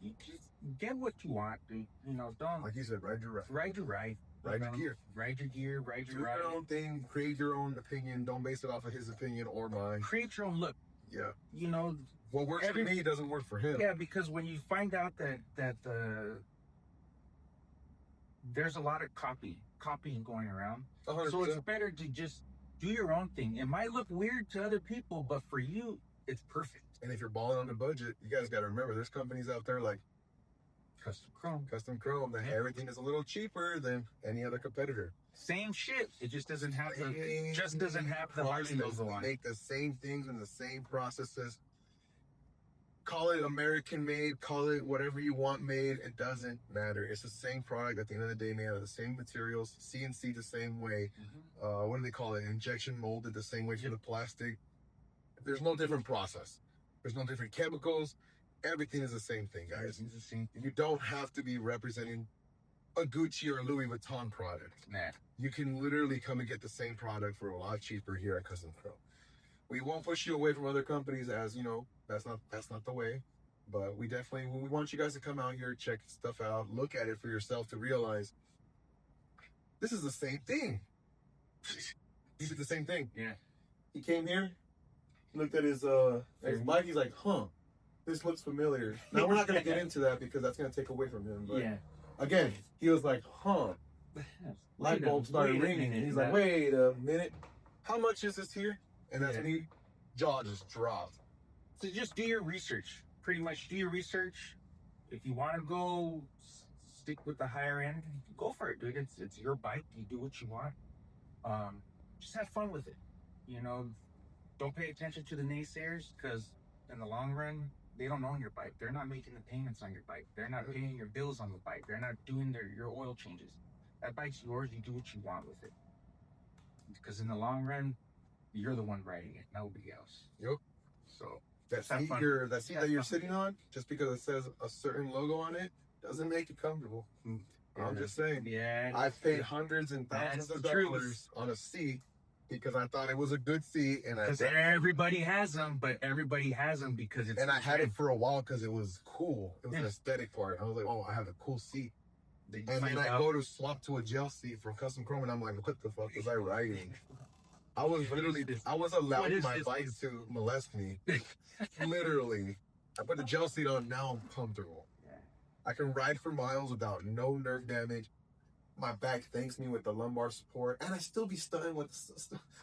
you just get what you want, dude. You know, don't, like you said, ride your ride. Ride your ride. Ride your gear. Ride your gear. Ride your Do ride. your own thing. Create your own opinion. Don't base it off of his opinion or mine. Create your own look. Yeah. You know, what works for me doesn't work for him. Yeah, because when you find out that there's a lot of copying going around, 100%. so it's better to just do your own thing. It might look weird to other people, but for you, it's perfect. And if you're balling on the budget, you guys got to remember, there's companies out there like Custom Chrome, that everything is a little cheaper than any other competitor. Same shit. It just doesn't have the Harley logo on it. Make the same things and the same processes. Call it American made, call it whatever you want made. It doesn't matter. It's the same product at the end of the day, made out of the same materials, CNC the same way. What do they call it? Injection molded the same way for the plastic. There's no different process. There's no different chemicals. Everything is the same thing, guys. Everything's the same thing. You don't have to be representing a Gucci or Louis Vuitton product. Nah. You can literally come and get the same product for a lot cheaper here at Custom Pro. We won't push you away from other companies, as you know, that's not the way. But we want you guys to come out here, check stuff out, look at it for yourself to realize this is the same thing. He did the same thing. Yeah. He came here, he looked at his bike, he's like, this looks familiar. Now we're not gonna get into that because that's gonna take away from him. But Yeah. again, he was like, light bulb started ringing. And he's like, wait a minute. How much is this here? And that's when he jaw just dropped. So just do your research. Pretty much do your research. If you want to go stick with the higher end, go for it, dude. It's your bike. You do what you want. Just have fun with it. You know, don't pay attention to the naysayers, because in the long run, they don't own your bike. They're not making the payments on your bike. They're not paying your bills on the bike. They're not doing your oil changes. That bike's yours. You do what you want with it. Because in the long run, you're the one riding it, nobody else. Yep. So that seat that you're sitting on, just because it says a certain logo on it, doesn't make it comfortable. I'm just saying. Yeah. I've paid hundreds and thousands of dollars on a seat because I thought it was a good seat, and because everybody has them, but everybody has them because it's. And I had it for a while because it was cool. It was an aesthetic part. I was like, oh, I have a cool seat. And then I go to swap to a gel seat from Custom Chrome, and I'm like, what the fuck was I riding? I was allowing my bike to molest me. Literally. I put the gel seat on, now I'm comfortable. Yeah. I can ride for miles without no nerve damage. My back thanks me with the lumbar support, and I still be stunting with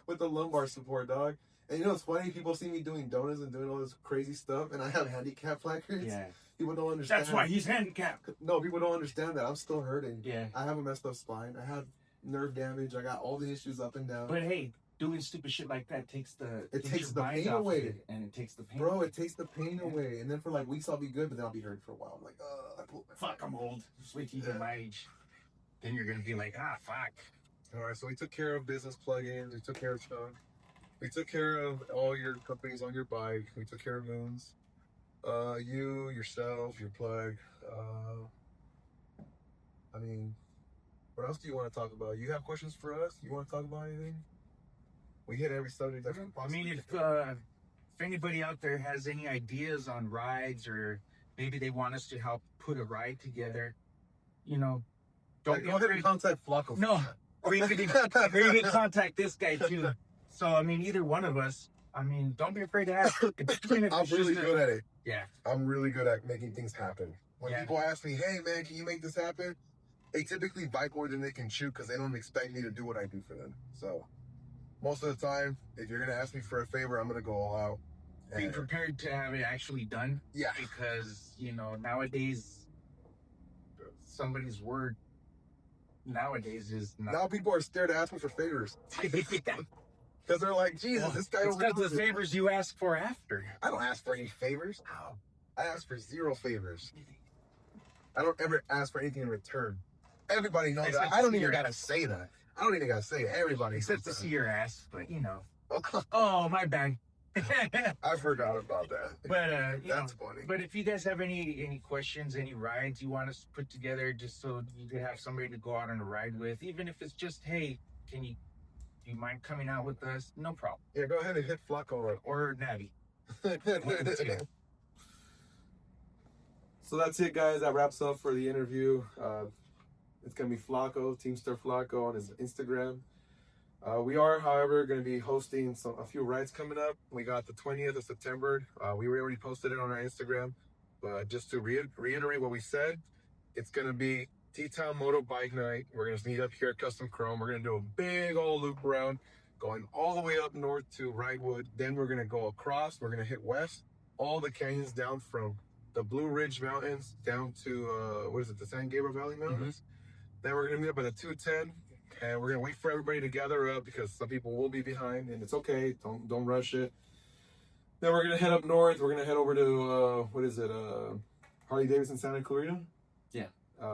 the lumbar support, dog. And you know what's funny? People see me doing donuts and doing all this crazy stuff, and I have handicap placards. Yeah. People don't understand. That's why he's handicapped. No, people don't understand that. I'm still hurting. Yeah. I have a messed up spine. I have nerve damage. I got all the issues up and down. But hey, doing stupid shit like that takes the pain away. And it takes the pain. Bro, it takes the pain away. And then for like weeks I'll be good, but then I'll be hurt for a while. I'm like, I pulled my fuck, I'm old. Just wait till you get my age. Then you're gonna be like, fuck. All right, so we took care of business plugins. We took care of Sean. We took care of all your companies on your bike. We took care of Moons. You, yourself, your plug. I mean, what else do you want to talk about? You have questions for us? You want to talk about anything? We hit every subject that we possibly if anybody out there has any ideas on rides, or maybe they want us to help put a ride together, you know, don't go ahead and contact Flacco. No, or you can contact this guy too. So I mean, either one of us. I mean, don't be afraid to ask. I'm really good at it. Yeah, I'm really good at making things happen. When people ask me, hey man, can you make this happen? They typically bite more than they can chew because they don't expect me to do what I do for them. So most of the time, if you're gonna ask me for a favor, I'm gonna go all out. Be prepared to have it actually done. Yeah. Because, you know, nowadays, somebody's word nowadays is not. Now people are scared to ask me for favors. Because they're like, Jesus, this guy It's over because the favors you ask for after. I don't ask for any favors. How? I ask for 0 favors. I don't ever ask for anything in return. Everybody knows that. I don't even gotta say that. I don't even gotta say it. Everybody Except to knows see your ass, but you know. that. Oh, my bad. I forgot about that. But That's funny. But if you guys have any questions, any rides you want us to put together, just so you could have somebody to go out on a ride with, even if it's just, hey, do you mind coming out with us? No problem. Yeah, go ahead and hit Flacco up. Or Navi. So that's it, guys. That wraps up for the interview. It's going to be Flacco, Teamster Flacco on his Instagram. We are, however, going to be hosting a few rides coming up. We got the 20th of September. We already posted it on our Instagram. But just to reiterate what we said, it's going to be T-Town Motorbike Night. We're going to meet up here at Custom Chrome. We're going to do a big old loop around, going all the way up north to Wrightwood. Then we're going to go across. We're going to hit west, all the canyons down from the Blue Ridge Mountains down to, the San Gabriel Valley Mountains. Then we're going to meet up at the 210, and we're going to wait for everybody to gather up because some people will be behind, and it's okay. Don't rush it. Then we're going to head up north. We're going to head over to, Harley Davidson Santa Clarita? Yeah.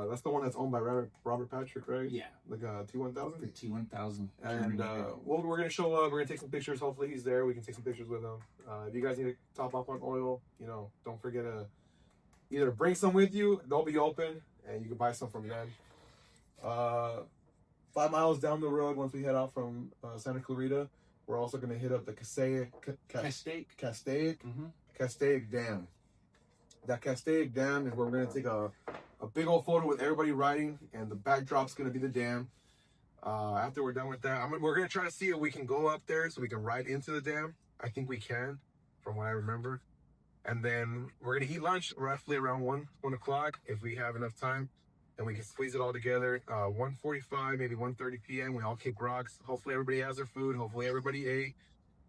That's the one that's owned by Robert Patrick, right? Yeah. Like T1000? The T1000. And we're going to show up. We're going to take some pictures. Hopefully he's there. We can take some pictures with him. If you guys need to top off on oil, don't forget to either bring some with you. They'll be open, and you can buy some from them. 5 miles down the road, once we head out from Santa Clarita, we're also going to hit up the Castaic Dam. That Castaic Dam is where we're going to take a big old photo with everybody riding, and the backdrop's going to be the dam. After we're done with that, we're going to try to see if we can go up there so we can ride into the dam. I think we can, from what I remember. And then we're going to eat lunch roughly around 1 o'clock if we have enough time. And we can squeeze it all together. 1:45, maybe 1:30 p.m. We all kick rocks. Hopefully everybody has their food. Hopefully everybody ate.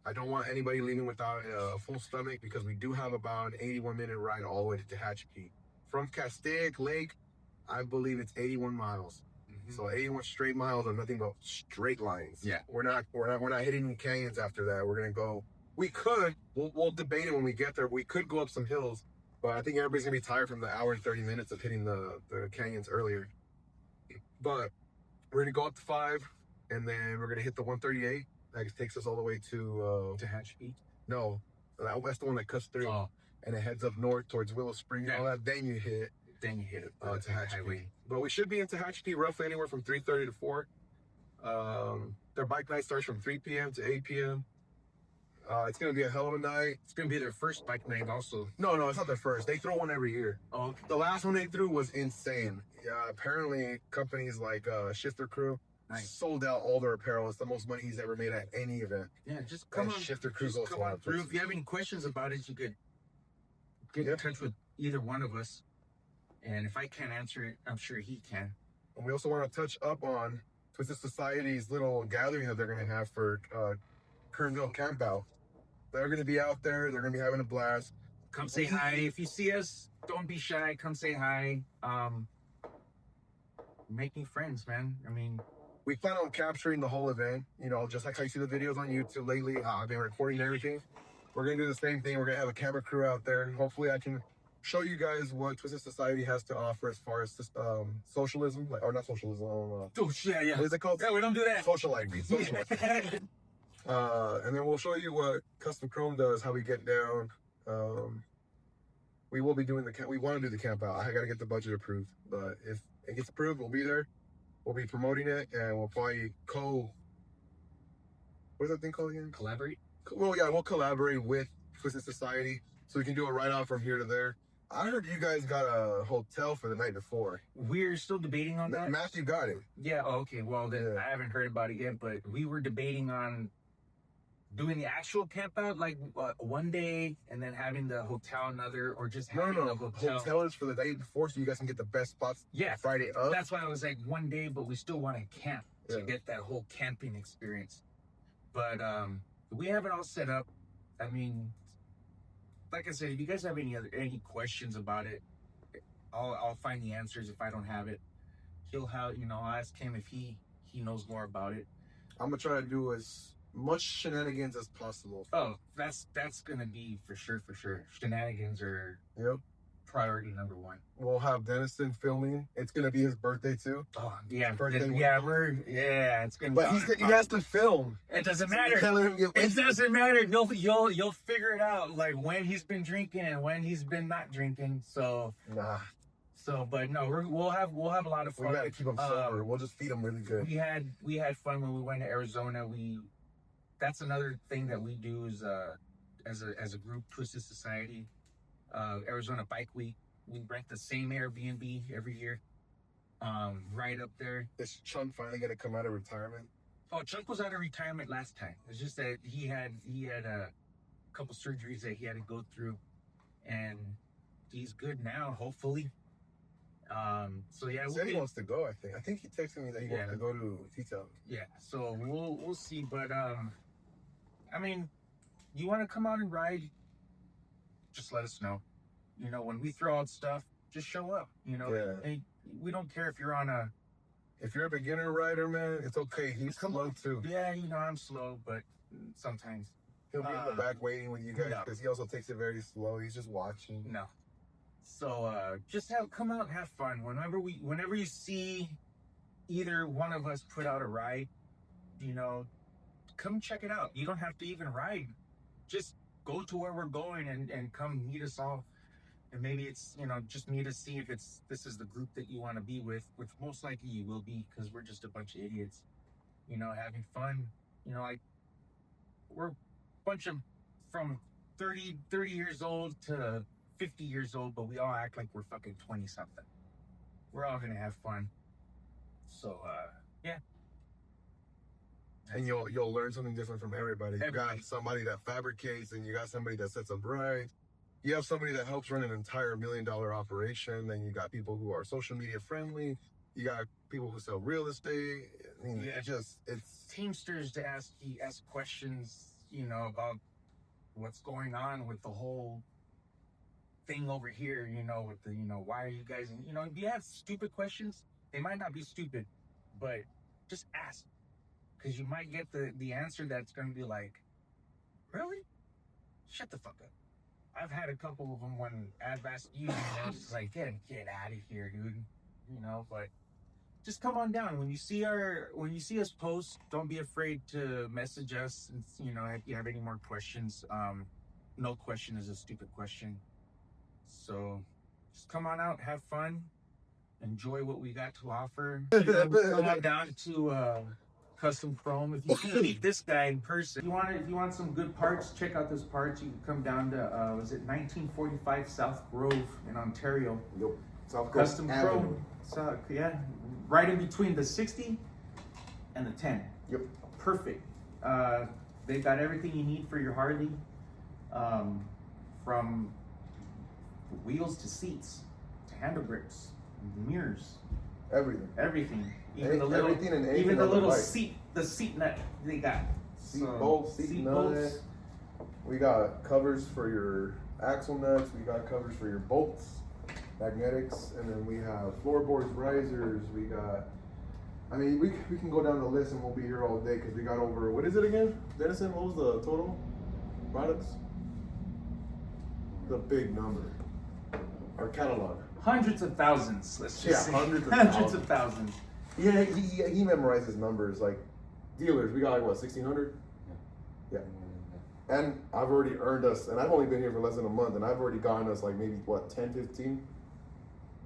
I don't want anybody leaving without a full stomach because we do have about an 81-minute ride all the way to Tehachapi. From Castaic Lake, I believe it's 81 miles. So 81 straight miles of nothing but straight lines. Yeah. We're not hitting any canyons after that. We're gonna go. We'll debate it when we get there. We could go up some hills. But I think everybody's going to be tired from the hour and 30 minutes of hitting the canyons earlier. But we're going to go up to 5, and then we're going to hit the 138. That takes us all the way to Tehachapi? No, that's the one that cuts through. Oh. And it heads up north towards Willow Springs and all that. Then you hit it. Tehachapi. But we should be in Tehachapi roughly anywhere from 3:30 to 4. Their bike night starts from 3 p.m. to 8 p.m. It's going to be a hell of a night. It's going to be their first bike night also. No, it's not their first. They throw one every year. Oh, okay. The last one they threw was insane. Yeah, apparently companies like Shifter Crew sold out all their apparel. It's the most money he's ever made at any event. Yeah, just come on. Shifter Crew just come on through. If you have any questions about it, you could get in touch with either one of us. And if I can't answer it, I'm sure he can. And we also want to touch up on Twisted Society's little gathering that they're going to have for Kernville Camp Out. They're going to be out there. They're going to be having a blast. Come say hi. If you see us, don't be shy. Come say hi. Making friends, man. I mean, we plan on capturing the whole event. Just like how you see the videos on YouTube lately. I've been recording everything. We're going to do the same thing. We're going to have a camera crew out there. Hopefully I can show you guys what Twisted Society has to offer as far as socialism. Or not socialism. yeah. What is it called? Yeah, we don't do that. Socializing. And then we'll show you what Custom Chrome does, how we get down. We will be doing we want to do the camp out. I got to get the budget approved, but if it gets approved, we'll be there. We'll be promoting it, and we'll probably what's that thing called again? Collaborate? Well, yeah, we'll collaborate with Twisted Society, so we can do a write-off from here to there. I heard you guys got a hotel for the night before. We're still debating on that? Matthew got it. Yeah, okay. Well, then I haven't heard about it yet, but we were debating on doing the actual camp out like one day and then having the hotel another, or just No, having no, the hotel. hotel is for the day before, so you guys can get the best spots. Yeah, Friday up. that's why I was like one day, but we still want to camp to Yeah. get that whole camping experience. But we have it all set up. I mean, like I said, if you guys have any questions about it, I'll find the answers. If I don't have it, he'll have, I'll ask him if he knows more about it. I'm gonna try to do as much shenanigans as possible. Oh, that's gonna be for sure. Shenanigans are Yep. priority number one. We'll have Dennison filming. It's gonna be his birthday too. Oh yeah, Birthday it's gonna. But he has to film. It doesn't You matter. can't let him get It wasted. doesn't matter. You'll figure it out, like when he's been drinking and when he's been not drinking. Nah, But no, we'll have a lot of we fun. gotta keep him sober. We'll just feed him really good. We had fun when we went to Arizona. That's another thing that we do is as a group, Twisted Society, Arizona Bike Week. We rent the same Airbnb every year, right up there. Is Chun finally gonna come out of retirement? Oh, Chuck was out of retirement last time. It's just that he had a couple surgeries that he had to go through, and he's good now, hopefully. So yeah, He said he wants to go. I think he texted me that he wants to go to T-Town. yeah. So we'll see, but I mean, you want to come out and ride? Just let us know. When we throw out stuff, just show up. Yeah. And we don't care if you're on a. If you're a beginner rider, man, it's okay. He's slow too. Yeah, I'm slow, but sometimes. He'll be in the back waiting with you guys no. because he also takes it very slow. He's just watching. No. So just come out and have fun. Whenever you see either one of us put out a ride, come check it out. You don't have to even ride. Just go to where we're going and come meet us all. And maybe it's, just meet us, see if this is the group that you want to be with, which most likely you will be, because we're just a bunch of idiots, having fun. Like we're a bunch of from 30 years old to 50 years old, but we all act like we're fucking 20 something. We're all gonna have fun. So yeah. And you'll learn something different from everybody. You got somebody that fabricates, and you got somebody that sets up rides. You have somebody that helps run an entire $1 million operation. Then you got people who are social media friendly. You got people who sell real estate. I mean, it's Teamsters to ask questions, about what's going on with the whole thing over here, with the, why are you guys, if you have stupid questions, they might not be stupid, but just ask, because you might get the answer that's going to be like, really? Shut the fuck up. I've had a couple of them when I've asked you, it's like, get out of here, dude, but just come on down. When you see us post, don't be afraid to message us, and, if you have any more questions. No question is a stupid question. So just come on out, have fun, enjoy what we got to offer. Come on down to Custom Chrome. If you can meet this guy in person, if you want some good parts, check out this parts. You can come down to 1945 South Grove in Ontario. Yep. South Grove Custom Avenue. Chrome. So right in between the 60 and the 10. Yep. Perfect. They've got everything you need for your Harley, from wheels to seats to handle grips, mirrors, Everything. Even the little seat nut they got. Seat bolts. We got covers for your axle nuts. We got covers for your bolts, magnetics, and then we have floorboards, risers. We got. I mean, we can go down the list and we'll be here all day because we got over. What is it again, Dennison? What was the total products? The big number. Our catalog. Hundreds of thousands. Let's just say. Hundreds of thousands. Yeah, he memorizes numbers like dealers. We got like what, 1,600? Yeah. And I've already earned us, and I've only been here for less than a month, and I've already gotten us like maybe what, 10, 15?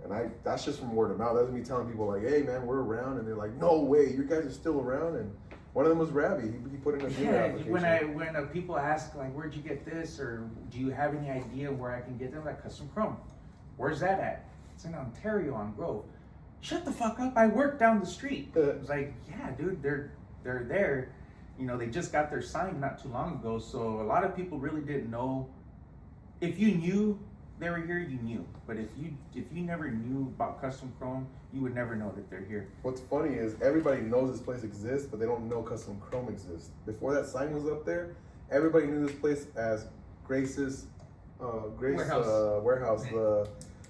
And that's just from word of mouth. That's me telling people like, hey man, we're around, and they're like, no way, you guys are still around. And one of them was Ravi. He put in a dealer application. When people ask like, where'd you get this, or do you have any idea where I can get them? Like Custom Chrome. Where's that at? It's in Ontario on Grove. Shut the fuck up! I work down the street. It's like, yeah, dude, they're there. You know, they just got their sign not too long ago, so a lot of people really didn't know. If you knew they were here, you knew. But if you never knew about Custom Chrome, you would never know that they're here. What's funny is everybody knows this place exists, but they don't know Custom Chrome exists. Before that sign was up there, everybody knew this place as Grace's warehouse, the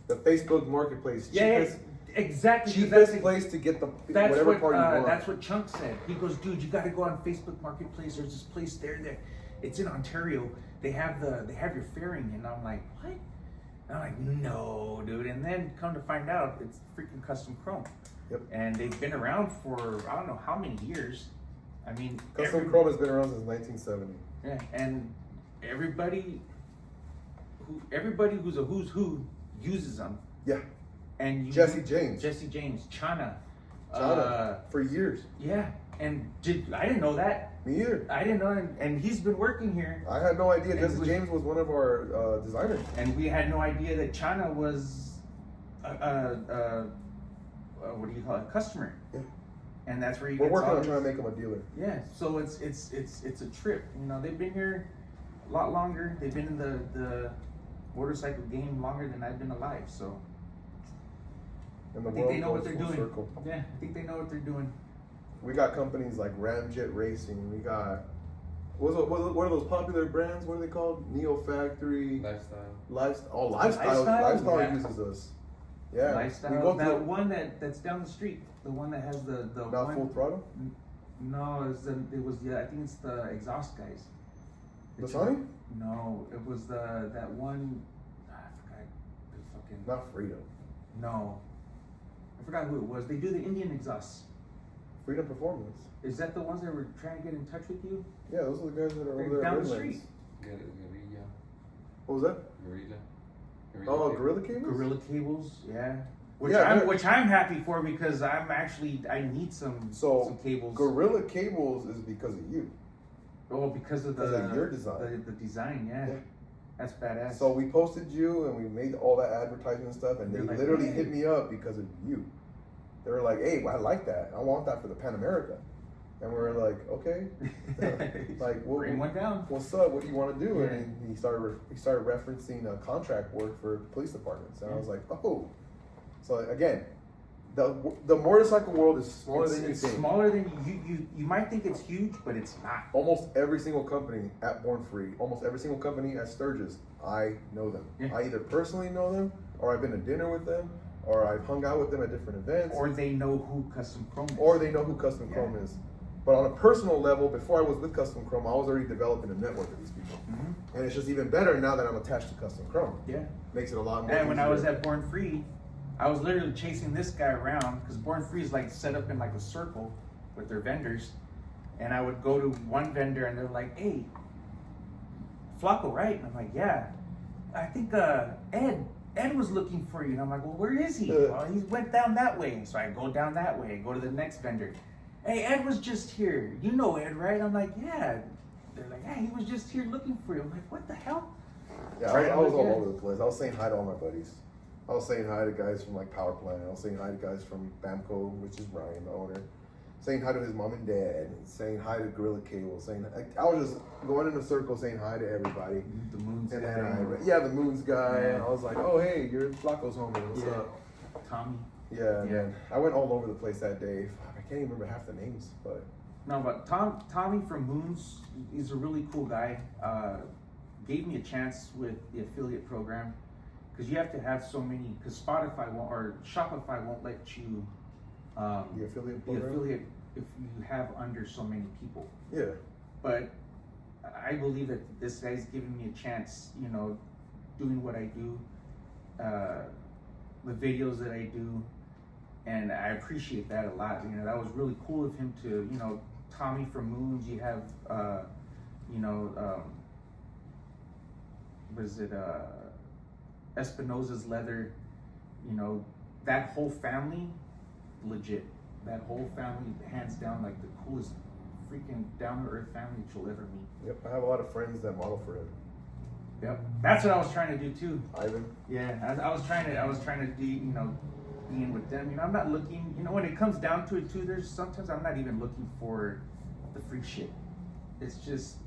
Facebook marketplace. Yeah, exactly. Cheapest place to get whatever part you want. That's what Chunk said. He goes, dude, you got to go on Facebook Marketplace. There's this place there that it's in Ontario. They have your fairing, and I'm like, what? And I'm like, no, dude. And then come to find out, it's freaking Custom Chrome. Yep. And they've been around for I don't know how many years. I mean, Custom Chrome has been around since 1970. Yeah, and everybody who's a who's who uses them. Yeah. And Jesse James, Chana, for years. Yeah, and I didn't know that. Me either. I didn't know, and he's been working here. I had no idea Jesse James was one of our designers. And we had no idea that Chana was what do you call it, a customer. Yeah. And that's where we're working on trying to make him a dealer. Yeah, so it's a trip. You know, they've been here a lot longer. They've been in the motorcycle game longer than I've been alive. So And I think they know what they're doing. Circle. Yeah, I think they know what they're doing. We got companies like Ramjet Racing. We got what are those popular brands? What are they called? Neo Factory. Lifestyle Yeah. uses us. Yeah. Lifestyle. We go That one that's down the street. The one that has the not one, full throttle. No, it was I think it's the exhaust guys. The Sony? No, it was that one. I forgot. The fucking. Not Freedom. No, I forgot who it was. They do the Indian exhausts. Freedom Performance. Is that the ones that were trying to get in touch with you? Yeah, those are the guys that are They're over there. down at the Redlands. street. What was that? Oh, Gorilla Cables. Gorilla Cables, yeah. Which Yeah, I'm happy for because I need some cables. Gorilla Cables is because of you. Oh, because of your design. The design, yeah. That's badass. So we posted you and we made all that advertisement stuff, and they They're like, literally hey. hit me up because of you. They were like, "Hey, I like that. I want that for the Pan America." And we were like, "Okay." Like, bring one down. What's up? What do you want to do? Yeah. And he started referencing contract work for police departments, and I was like, "Oh." So again, the motorcycle world is smaller than you think. Smaller than you might think it's huge, but it's not. Almost every single company at Born Free, almost every single company at Sturgis, I know them. Yeah. I either personally know them, or I've been to dinner with them, or I've hung out with them at different events, Or they know who Custom Chrome is. or they know who Custom Chrome is. But on a personal level, before I was with Custom Chrome, I was already developing a network of these people. Mm-hmm. And it's just even better now that I'm attached to Custom Chrome. Yeah. Makes it a lot more And when I was easier. at Born Free, I was literally chasing this guy around because Born Free is like set up in like a circle with their vendors. And I would go to one vendor and they're like, "Hey, Flacco, right?" And I'm like, "Yeah." I think Ed was looking for you. And I'm like, "Well, where is he?" Well, he went down that way. And so I go down that way, go to the next vendor. "Hey, Ed was just here. You know Ed, right?" I'm like, "Yeah." They're like, "Yeah, he was just here looking for you." I'm like, "What the hell?" Yeah, I was all over the place. I was saying hi to all my buddies. I was saying hi to guys from like Power Plant. I was saying hi to guys from Bamco, which is Brian, the owner. Saying hi to his mom and dad. Saying hi to Gorilla Cable. I was just going in a circle saying hi to everybody. The Moon's And guy. then the Moons guy. Yeah. And I was like, "Oh, hey, you're Flacco's homie. What's Yeah. up?" Tommy. Yeah, man. I went all over the place that day. I can't even remember half the names, but No, but Tommy from Moons, he's a really cool guy. Gave me a chance with the affiliate program because you have to have so many. Because Spotify won't or Shopify won't let you the affiliate the program. affiliate if you have under so many people. Yeah. But I believe that this guy's giving me a chance. You know, doing what I do, the videos that I do. And I appreciate that a lot. You know, that was really cool of him to, you know, Tommy from Moons, you have, Espinosa's Leather, you know, that whole family, legit. That whole family, hands down, like the coolest freaking down-to-earth family that you'll ever meet. Yep. I have a lot of friends that model for him. Yep. That's what I was trying to do too. Ivan. Yeah, I was trying to do, you know, being with them. You know, I'm not looking, you know, when it comes down to it too, there's sometimes I'm not even looking for the free shit. It's just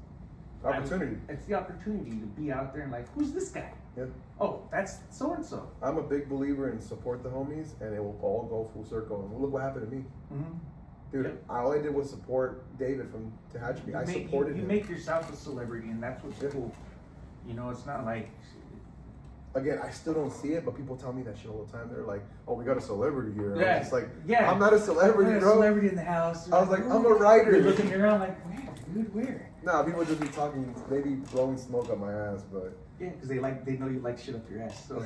Opportunity. It's the opportunity to be out there and like, who's this guy? Yeah. Oh, that's so and so. I'm a big believer in support the homies, and it will all go full circle. And look what happened to me. Mm-hmm. Dude, Yep. all I did was support David from Tehachapi. I supported you him. make yourself a celebrity, and that's what's Yeah. cool. You know, it's not like Again, I still don't see it, but people tell me that shit all the time. They're like, "Oh, we got a celebrity here." And I Yeah. was just like, Yeah. I'm not a celebrity, a bro. celebrity in the house. I was like, I'm a writer. You're looking around like, where, dude, where? Nah, people just be talking, maybe blowing smoke up my ass, but Yeah, because they know you like shit up your ass. So,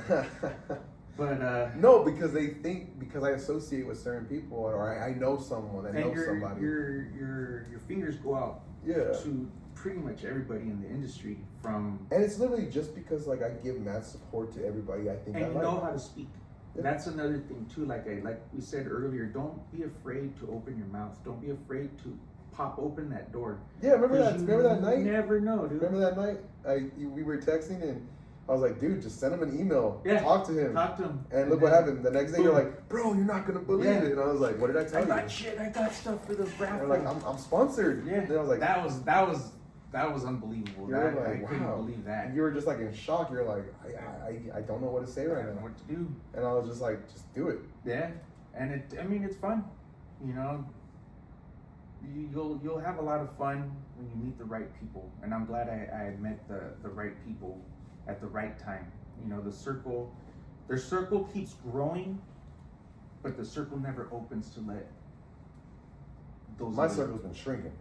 but no, because they think because I associate with certain people or I know someone, I know somebody. your fingers go out Yeah. to pretty much everybody in the industry from. And it's literally just because like I give mad support to everybody. I think And I you like. know how to speak. Yeah. That's another thing too. Like we said earlier, don't be afraid to open your mouth. Don't be afraid to pop open that door. Yeah, remember 'Cause that? you Remember that night? Never know, dude. Remember that night? We were texting and I was like, dude, just send him an email. Yeah. Talk to him. Talk to him. And look what happened. The next day you're like, bro, you're not gonna believe Yeah. it. And I was like, what did I tell I you? got shit. I got stuff for the And raffle. they're like, I'm sponsored. Yeah. And I was like, that was unbelievable. you're I like, couldn't wow. believe that. And you were just like in shock. You're like, I don't know what to say I right don't know now. what to do. And I was just like, just do it. Yeah, and it's fun. You know, you'll have a lot of fun when you meet the right people, and I'm glad I met the right people at the right time. You know, their circle keeps growing, but the circle never opens to let those. My other- circle's been shrinking.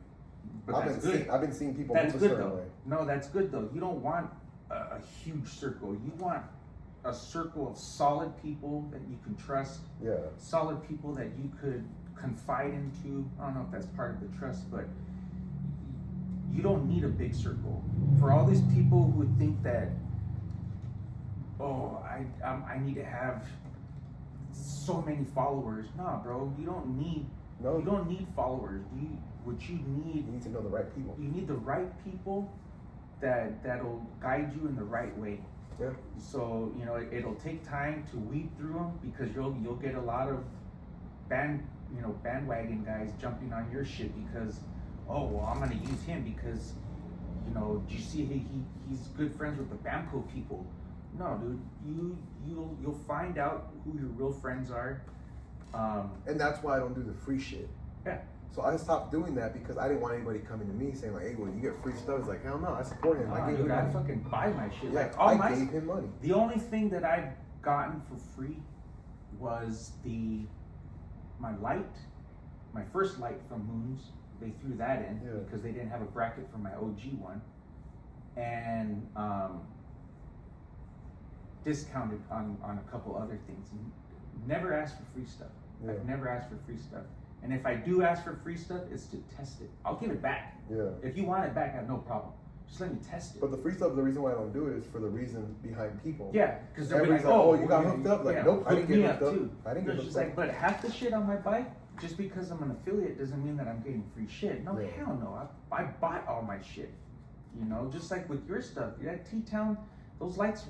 But I've that's been good. seeing, I've been seeing people That's move a good certain though. way. No, that's good though. You don't want a huge circle. You want a circle of solid people that you can trust. Yeah. Solid people that you could confide into. I don't know if that's part of the trust, but you don't need a big circle. For all these people who think that, oh, I need to have so many followers. Nah, bro, you don't need followers. You need to know the right people. You need the right people that'll guide you in the right way. Yeah. So, you know, it'll take time to weed through them because you'll get a lot of bandwagon guys jumping on your shit because, oh, well, I'm gonna use him because, you know, do you see he's good friends with the Bamco people? No, dude, you'll find out who your real friends are. And that's why I don't do the free shit. Yeah. So I stopped doing that because I didn't want anybody coming to me saying like, hey, well, you get free stuff. It's like, hell no, I support him. I gave him I money. fucking buy my shit. Yeah, Like all I gave him money. The only thing that I've gotten for free was my first light from Moons. They threw that in because they didn't have a bracket for my OG one, and discounted on a couple other things. Never asked for free stuff. Yeah. I've never asked for free stuff. And if I do ask for free stuff, it's to test it. I'll give it back. Yeah. If you want it back, I have no problem. Just let me test it. But the free stuff, the reason why I don't do it is for the reason behind people. Yeah, because they're like, Everybody's like, oh, you got hooked up? Like, yeah, nope, I didn't hook me get up hooked up. too. I didn't get It's hooked just up. like, but half the shit on my bike, just because I'm an affiliate doesn't mean that I'm getting free shit. No, Yeah. hell no. I bought all my shit. You know, just like with your stuff. That T-Town, those lights,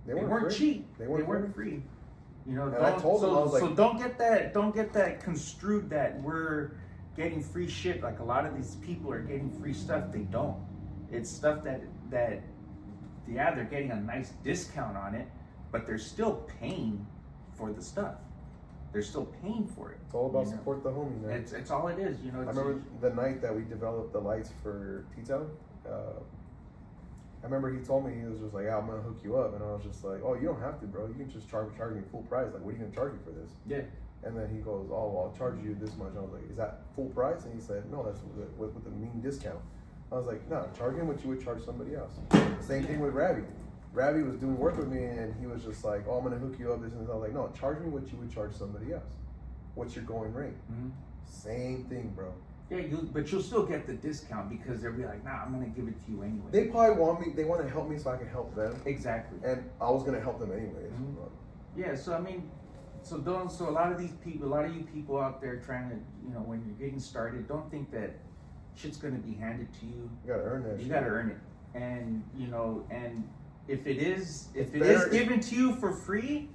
they weren't free. cheap. They weren't free. You know, And I told them, I was like, so don't get that construed that we're getting free shit. Like a lot of these people are getting free stuff. They don't. It's stuff that yeah, they're getting a nice discount on it, but they're still paying for the stuff. They're still paying for it. It's all about you know? support the homie, man. It's all it is, you know. I remember the night that we developed the lights for T-Town. I remember he told me, he was just like, yeah, I'm gonna hook you up, and I was just like, oh, you don't have to, bro. You can just charge me full price. Like, what are you gonna charge me for this? Yeah. And then he goes, oh, well, I'll charge you this much. I was like, is that full price? And he said, no, that's with the mean discount. I was like, no, charge him what you would charge somebody else. Same thing with Ravi. Ravi was doing work with me, and he was just like, oh, I'm gonna hook you up, this and this. I was like, no, charge me what you would charge somebody else. What's your going rate? Mm-hmm. Same thing, bro. Yeah, but you'll still get the discount because they'll be like, nah, I'm gonna give it to you anyway. They probably want to help me so I can help them. Exactly. And I was gonna help them anyways. Mm-hmm. Yeah, so I mean, so a lot of you people out there trying to, you know, when you're getting started, don't think that shit's gonna be handed to you. You gotta earn that. You gotta earn it, and you know, and if it is better- given to you for free,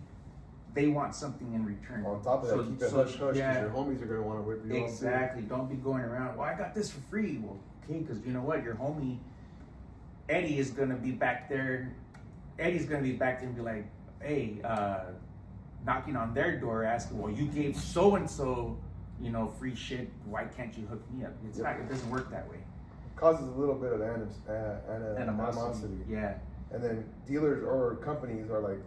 they want something in return. On top of that, keep it hush hush because your homies are gonna want to whip you exactly. Don't be going around. Well, I got this for free. Well, okay, because you know what, your homie Eddie is gonna be back there. Eddie's gonna be back there and be like, hey, knocking on their door, asking, well, you gave so and so, you know, free shit. Why can't you hook me up? It's not. It doesn't work that way. It causes a little bit of animosity. Yeah. And then dealers or companies are like,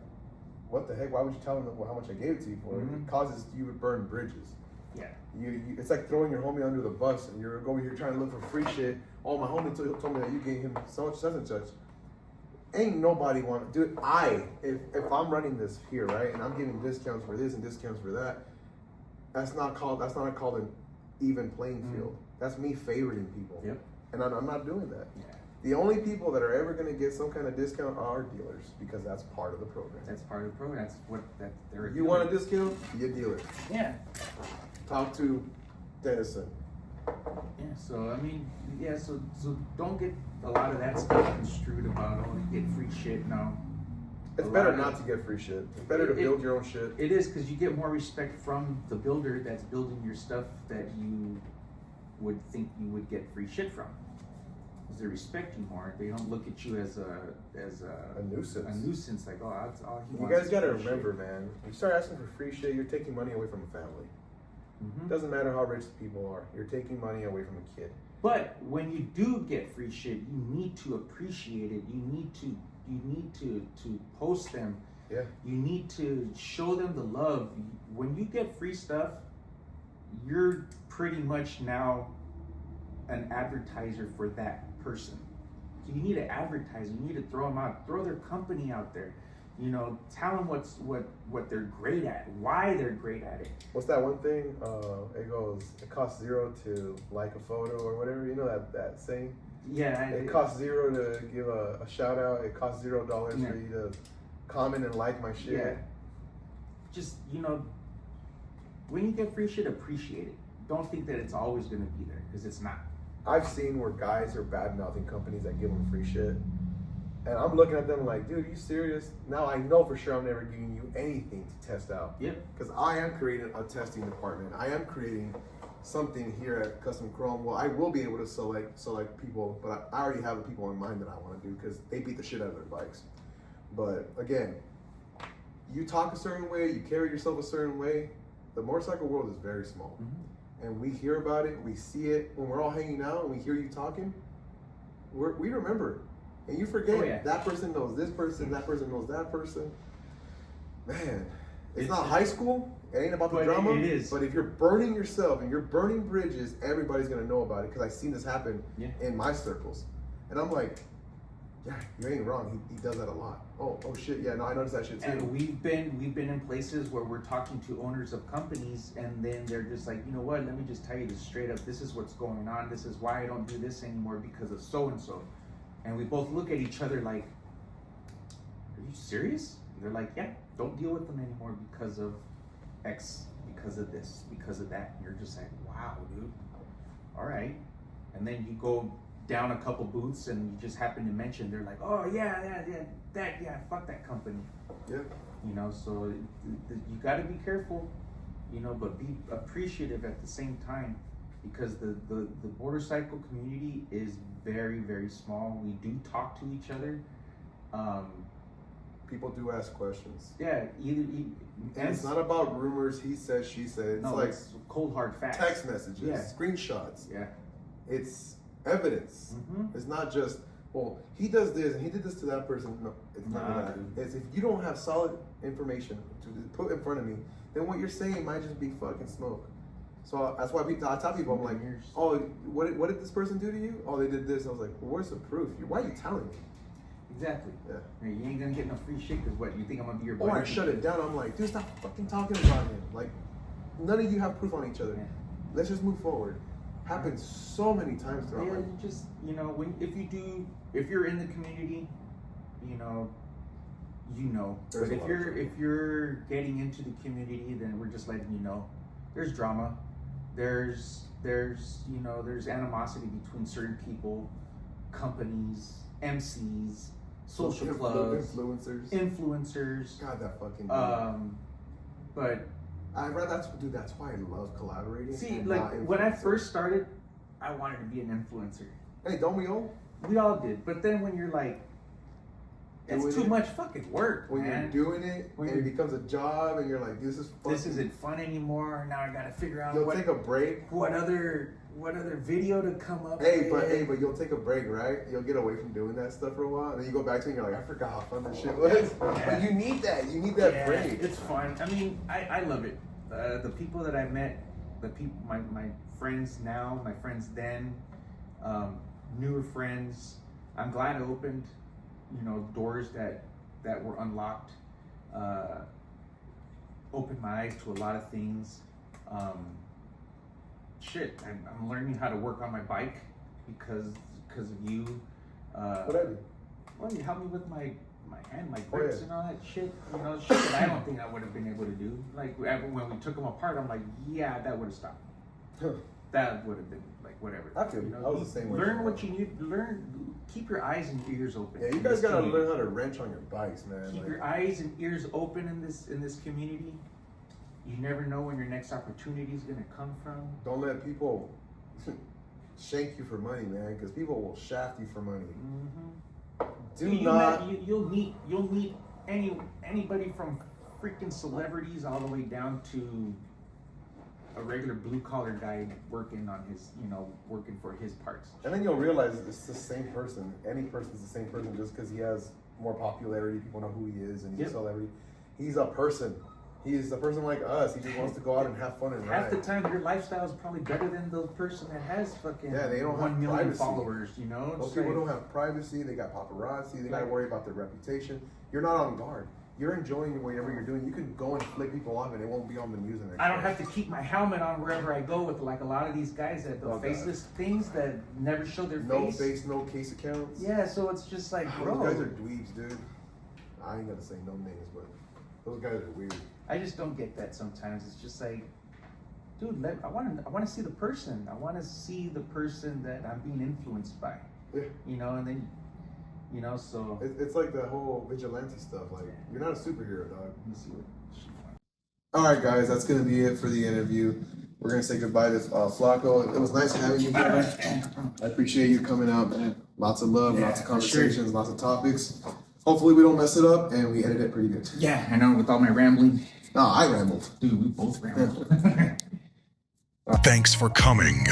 what the heck? Why would you tell them how much I gave it to you for? It causes you to burn bridges. Yeah. You it's like throwing your homie under the bus and you're over here trying to look for free shit. Oh, my homie told me that you gave him so much such and such. Ain't nobody want to do it. If I'm running this here, right, and I'm giving discounts for this and discounts for that, that's not called an even playing field. That's me favoring people. Yep. And I'm not doing that. Yeah. The only people that are ever going to get some kind of discount are dealers because that's part of the program. That's part of the program. That's what they're. You want a discount? Be a dealer. Yeah. Talk to Dennison. Yeah. So I mean, yeah. So don't get a lot of that stuff construed about you get free shit. No. It's better not to get free shit. It's better to build your own shit. It is because you get more respect from the builder that's building your stuff that you would think you would get free shit from. Because they respect you more. They don't look at you as a nuisance. A nuisance, like, oh, that's all he You wants. guys gotta remember, man. You start asking for free shit, you're taking money away from a family. It doesn't matter how rich the people are. You're taking money away from a kid. But when you do get free shit, you need to appreciate it. You need to post them. Yeah. You need to show them the love. When you get free stuff, you're pretty much now an advertiser for that person. So you need to advertise. You need to throw them out. Throw their company out there. You know, tell them what they're great at, why they're great at it. What's that one thing? It goes, it costs $0 to like a photo or whatever. You know that saying? Yeah. It costs $0 to give a shout out. It costs $0 for you to comment and like my shit. Yeah. Just, you know, when you get free shit, appreciate it. Don't think that it's always going to be there, because it's not. I've seen where guys are bad mouthing companies that give them free shit. And I'm looking at them like, dude, are you serious? Now I know for sure I'm never giving you anything to test out. Yep. Because I am creating a testing department. I am creating something here at Custom Chrome. Well, I will be able to select people, but I already have the people in mind that I want to do because they beat the shit out of their bikes. But again, you talk a certain way, you carry yourself a certain way. The motorcycle world is very small. And we hear about it, we see it. When we're all hanging out and we hear you talking, we remember. And you forget that person knows this person, that person knows that person. Man, it's not high school. It ain't about the drama. It is. But if you're burning yourself and you're burning bridges, everybody's gonna know about it because I've seen this happen in my circles. And I'm like, yeah, you ain't wrong. He does that a lot. Oh shit, yeah, no, I noticed that shit too. And we've been in places where we're talking to owners of companies, and then they're just like, you know what? Let me just tell you this straight up. This is what's going on. This is why I don't do this anymore, because of so and so. And we both look at each other like, are you serious? And they're like, yeah, don't deal with them anymore because of X, because of this, because of that. And you're just like, wow, dude. All right. And then you go down a couple booths and you just happen to mention, they're like, oh yeah, fuck that company. Yeah. You know, so you got to be careful, you know, but be appreciative at the same time, because the motorcycle community is very, very small. We do talk to each other. People do ask questions. Yeah, and it's not about rumors, he said, she said. It's like it's cold hard facts. Text messages, screenshots. Yeah. It's evidence. It's not just, well, he does this and he did this to that person. No, it's not that. It's if you don't have solid information to put in front of me, then what you're saying might just be fucking smoke. So that's why I tell people, I'm like, oh, what did this person do to you? Oh, they did this. I was like, well, where's the proof? Why are you telling me? Exactly. Yeah. You ain't gonna get no free shit because what, you think I'm gonna be your buddy? Or I shut it down. I'm like, dude, stop fucking talking about him. Like, none of you have proof on each other. Yeah. Let's just move forward. Happens so many times throughout. Yeah, just, you know, if you're in the community, you know. But if you're getting into the community, then we're just letting you know. There's drama. There's animosity between certain people, companies, MCs, social clubs, influencers. God, that fucking. But that's why I love collaborating. see, and like not when I influencing. first started, I wanted to be an influencer. Hey, don't we all? We all did. But then when you're like, it's Doing too it. much fucking work, When man. you're doing it When and it you're- becomes a job and you're like, this isn't fun anymore. Now I gotta figure out You'll take a break. what other video to come up Hey, with. but you'll take a break, right? You'll get away from doing that stuff for a while, and then you go back to it and you're like, I forgot how fun this shit was. But you need that. You need that Yeah, break. it's fun. I mean, I love it. The people that I met, my friends now, my friends then, newer friends. I'm glad I opened, doors that were unlocked. Opened my eyes to a lot of things. I'm learning how to work on my bike because of you. What I do? Well, you helped me with my hand, my Oh, grips yeah. and all that shit. Shit that I don't think I would have been able to do. Like when we took them apart, I'm like, yeah, that would have stopped. That would have been like whatever. I feel you. I was the same way. Learn what you need. Keep your eyes and ears open. Yeah, you in guys this gotta community. learn how to wrench on your bikes, man. Keep Like, your eyes and ears open in this community. You never know when your next opportunity is gonna come from. don't let people shank you for money, man, because people will shaft you for money. Mm-hmm. You'll meet anybody from freaking celebrities all the way down to a regular blue collar guy working on his, working for his parts. And then you'll realize it's the same person. Any person's the same person just because he has more popularity. People know who he is, and he's a celebrity. He's a person. He's a person like us. He just wants to go out and have fun and Half ride. the time, your lifestyle is probably better than the person that has fucking They don't 1 have million privacy. followers. Those It's people like- don't have privacy. They got paparazzi. They got to Like- worry about their reputation. You're not on guard. You're enjoying whatever you're doing. You can go and flick people off, and it won't be on the news. And I don't have to keep my helmet on wherever I go with like a lot of these guys that the Oh, God. faceless things that never show their no face. face, no case accounts. Yeah, so it's just like, bro. Those guys are dweebs, dude. I ain't gonna say no names, but those guys are weird. I just don't get that sometimes. It's just like, dude, I want to see the person. I want to see the person that I'm being influenced by. Yeah. And then, so. It's like the whole vigilante stuff. Like, you're not a superhero, dog. Let me see what she wants. All right, guys, that's gonna be it for the interview. We're gonna say goodbye to Flacco. It was nice having you here. I appreciate you coming out, man. Lots of love, lots of for sure. conversations, lots of topics. Hopefully we don't mess it up and we edit it pretty good. Yeah, I know with all my rambling. No, I rambled. Dude, we both rambled. Thanks for coming.